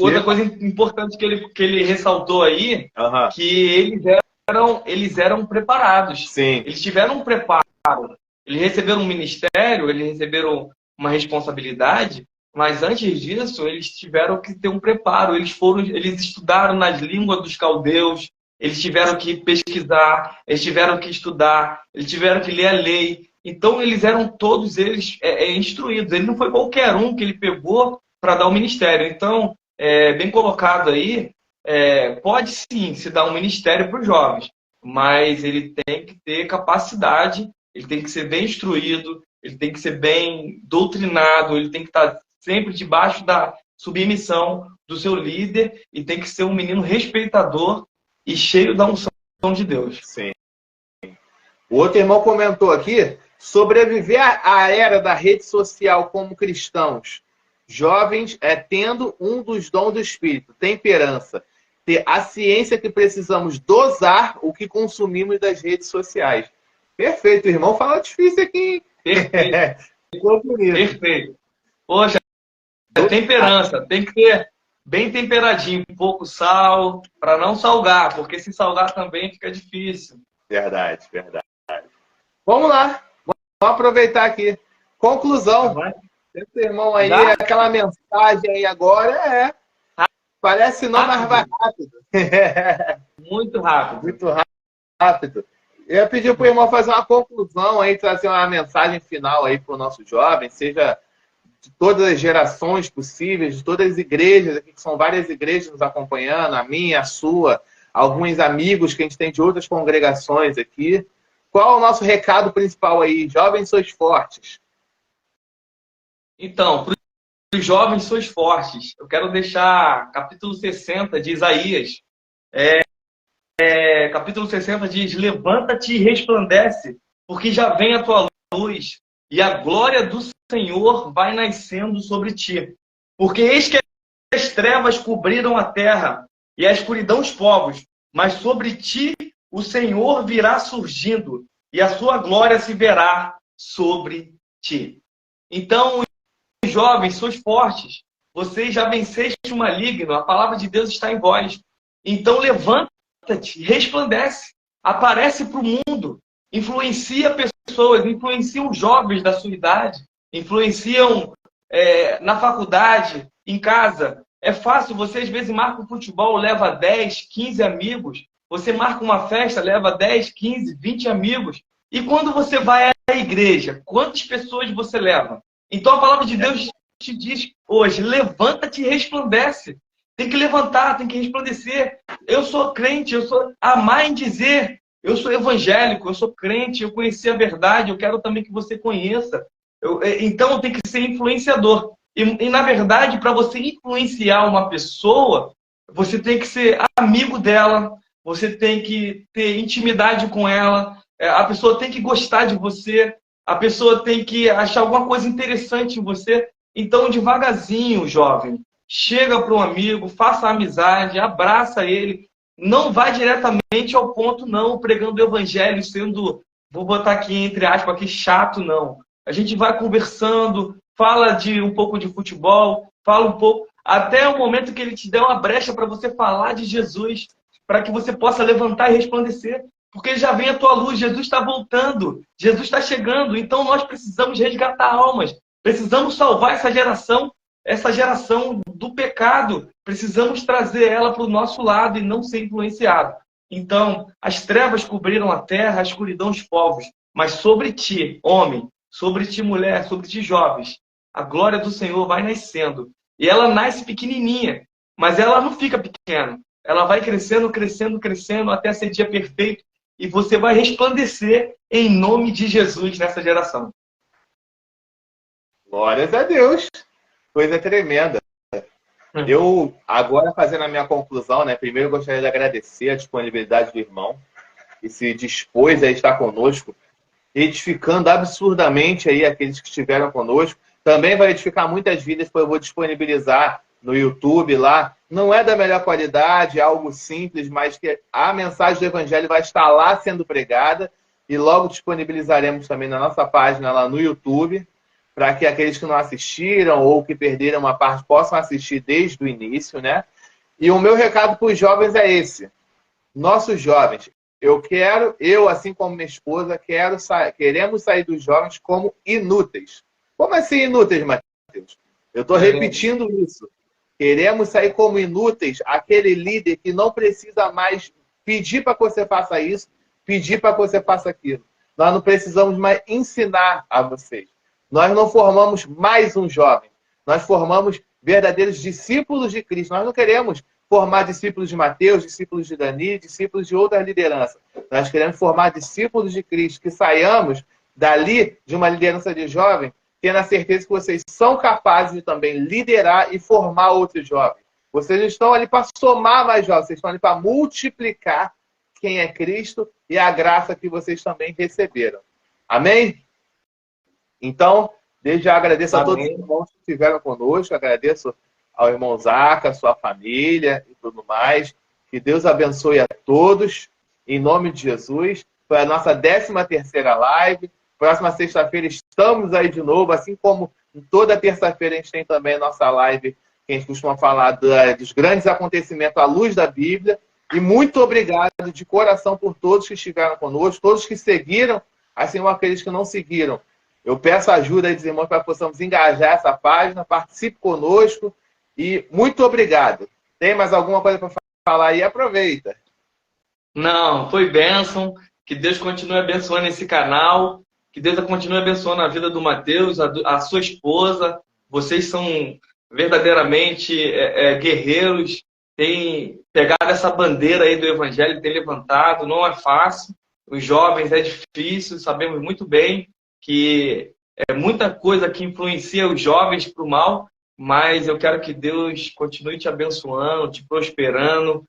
outra coisa importante que ele ressaltou aí, que eles eram preparados. Sim. Eles tiveram um preparo. Eles receberam um ministério, eles receberam uma responsabilidade, mas antes disso, eles tiveram que ter um preparo. Eles estudaram nas línguas dos caldeus, eles tiveram que pesquisar, eles tiveram que estudar, eles tiveram que ler a lei. Então, eles eram todos eles instruídos. Ele não foi qualquer um que ele pegou para dar o ministério. Então, bem colocado aí, pode sim se dar um ministério para os jovens, mas ele tem que ter capacidade, ele tem que ser bem instruído, ele tem que ser bem doutrinado, ele tem que estar sempre debaixo da submissão do seu líder e tem que ser um menino respeitador e cheio da unção de Deus. Sim. O outro irmão comentou aqui, sobreviver à era da rede social como cristãos, jovens tendo um dos dons do Espírito, temperança, ter a ciência que precisamos dosar o que consumimos das redes sociais. Perfeito, o irmão fala difícil aqui. Perfeito. Perfeito. Poxa, temperança, tem que ter bem temperadinho, um pouco sal, para não salgar, porque se salgar também fica difícil. Verdade, verdade. Vamos lá, vamos aproveitar aqui. Conclusão. Esse irmão aí, aquela mensagem aí agora parece não, mas vai rápido. Muito rápido. Muito rápido. Eu ia pedir para o irmão fazer uma conclusão aí, trazer uma mensagem final aí para o nosso jovem, seja de todas as gerações possíveis, de todas as igrejas, aqui que são várias igrejas nos acompanhando, a minha, a sua, alguns amigos que a gente tem de outras congregações aqui. Qual é o nosso recado principal aí? Jovens, sois fortes. Então, para os jovens, sois fortes. Eu quero deixar capítulo 60 de Isaías. Capítulo 60 diz: levanta-te e resplandece, porque já vem a tua luz, e a glória do Senhor vai nascendo sobre ti. Porque eis que as trevas cobriram a terra, e a escuridão os povos, mas sobre ti o Senhor virá surgindo, e a sua glória se verá sobre ti. Então, jovens, sois fortes. Vocês já venceste o maligno. A palavra de Deus está em vós. Então, levanta-te, resplandece. Aparece para o mundo. Influencia pessoas, influenciam jovens da sua idade. Influenciam na faculdade, em casa. É fácil, você às vezes marca um futebol, leva 10, 15 amigos. Você marca uma festa, leva 10, 15, 20 amigos. E quando você vai à igreja, quantas pessoas você leva? Então a palavra de Deus te diz hoje: levanta-te e resplandece. tem que levantar, tem que resplandecer. Eu sou crente, eu sou amar em dizer, eu sou evangélico, eu sou crente, eu conheci a verdade, eu quero também que você conheça. Então, eu tenho que ser influenciador. Na verdade, para você influenciar uma pessoa, você tem que ser amigo dela, você tem que ter intimidade com ela, a pessoa tem que gostar de você, a pessoa tem que achar alguma coisa interessante em você. Então, devagarzinho, jovem, chega para um amigo, faça amizade, abraça ele. Não vai diretamente ao ponto, não, pregando o evangelho, sendo, vou botar aqui entre aspas, aqui, chato, não. A gente vai conversando, fala de um pouco de futebol, fala um pouco, até o momento que ele te der uma brecha para você falar de Jesus, para que você possa levantar e resplandecer. Porque já vem a tua luz, Jesus está voltando, Jesus está chegando, então nós precisamos resgatar almas, precisamos salvar essa geração do pecado, precisamos trazer ela para o nosso lado e não ser influenciado. Então, as trevas cobriram a terra, a escuridão os povos, mas sobre ti, homem, sobre ti, mulher, sobre ti, jovens, a glória do Senhor vai nascendo. E ela nasce pequenininha, mas ela não fica pequena. Ela vai crescendo, crescendo, crescendo, até ser dia perfeito. E você vai resplandecer em nome de Jesus nessa geração. Glórias a Deus. Coisa tremenda. Eu, agora fazendo a minha conclusão, né? Primeiro eu gostaria de agradecer a disponibilidade do irmão, que se dispôs a estar conosco, edificando absurdamente aí aqueles que estiveram conosco. Também vai edificar muitas vidas, porque eu vou disponibilizar no YouTube lá. Não é da melhor qualidade, é algo simples, mas que a mensagem do Evangelho vai estar lá sendo pregada e logo disponibilizaremos também na nossa página lá no YouTube, para que aqueles que não assistiram ou que perderam uma parte possam assistir desde o início, né? E o meu recado para os jovens é esse. Nossos jovens, eu assim como minha esposa, queremos sair dos jovens como inúteis. Como assim inúteis, Mateus? Eu estou repetindo isso. Queremos sair como inúteis, aquele líder que não precisa mais pedir para que você faça isso, pedir para que você faça aquilo. Nós não precisamos mais ensinar a vocês. Nós não formamos mais um jovem. Nós formamos verdadeiros discípulos de Cristo. Nós não queremos formar discípulos de Mateus, discípulos de Dani, discípulos de outras lideranças. Nós queremos formar discípulos de Cristo, que saiamos dali de uma liderança de jovem, tendo a certeza que vocês são capazes de também liderar e formar outros jovens. Vocês não estão ali para somar mais jovens, vocês estão ali para multiplicar quem é Cristo e a graça que vocês também receberam. Amém? Então, desde já agradeço a todos os irmãos que estiveram conosco, agradeço ao irmão Zaca, sua família e tudo mais. Que Deus abençoe a todos, em nome de Jesus. Foi a nossa 13ª live. Próxima sexta-feira estamos aí de novo, assim como toda terça-feira a gente tem também a nossa live, que a gente costuma falar dos grandes acontecimentos à luz da Bíblia. E muito obrigado de coração por todos que estiveram conosco, todos que seguiram, assim como aqueles que não seguiram. Eu peço ajuda aí dos irmãos para que possamos engajar essa página, participe conosco e muito obrigado. Tem mais alguma coisa para falar aí? Aproveita. Não, foi bênção. Que Deus continue abençoando esse canal. Que Deus continue abençoando a vida do Mateus, a sua esposa. Vocês são verdadeiramente guerreiros. Têm pegado essa bandeira aí do Evangelho, têm levantado. Não é fácil. Os jovens é difícil, sabemos muito bem que é muita coisa que influencia os jovens para o mal, mas eu quero que Deus continue te abençoando, te prosperando.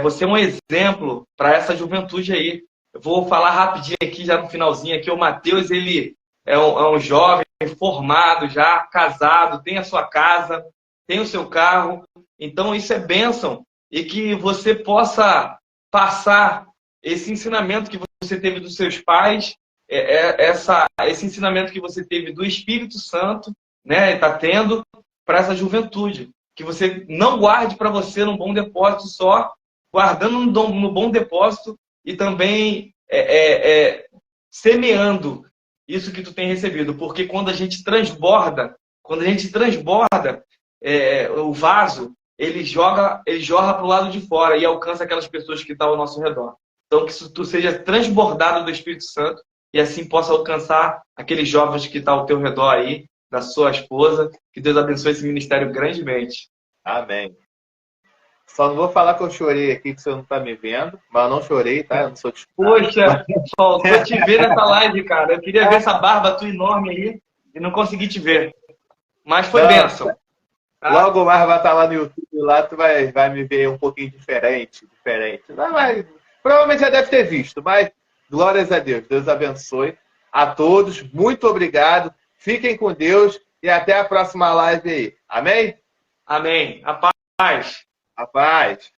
Você é um exemplo para essa juventude aí. Eu vou falar rapidinho aqui, já no finalzinho aqui. O Mateus, ele é um jovem formado já, casado, tem a sua casa, tem o seu carro. Então, isso é bênção. E que você possa passar esse ensinamento que você teve dos seus pais, esse ensinamento que você teve do Espírito Santo, né, está tendo para essa juventude. Que você não guarde para você num bom depósito só, guardando no bom depósito e também semeando isso que tu tem recebido. Porque quando a gente transborda, o vaso, ele jorra para o lado de fora e alcança aquelas pessoas que estão ao nosso redor. Então, que tu seja transbordado do Espírito Santo e assim possa alcançar aqueles jovens que estão ao teu redor aí, da sua esposa. Que Deus abençoe esse ministério grandemente. Amém. Só não vou falar que eu chorei aqui, que você não tá me vendo. Mas eu não chorei, tá? Eu não sou Poxa, faltou te ver nessa live, cara. Eu queria ver essa barba tua enorme aí e não consegui te ver. Mas foi bênção. Tá? Logo mais vai estar lá no YouTube, lá tu vai me ver um pouquinho diferente. Não, mas, provavelmente já deve ter visto, mas glórias a Deus. Deus abençoe a todos. Muito obrigado. Fiquem com Deus e até a próxima live aí. Amém? Amém. A paz. A paz.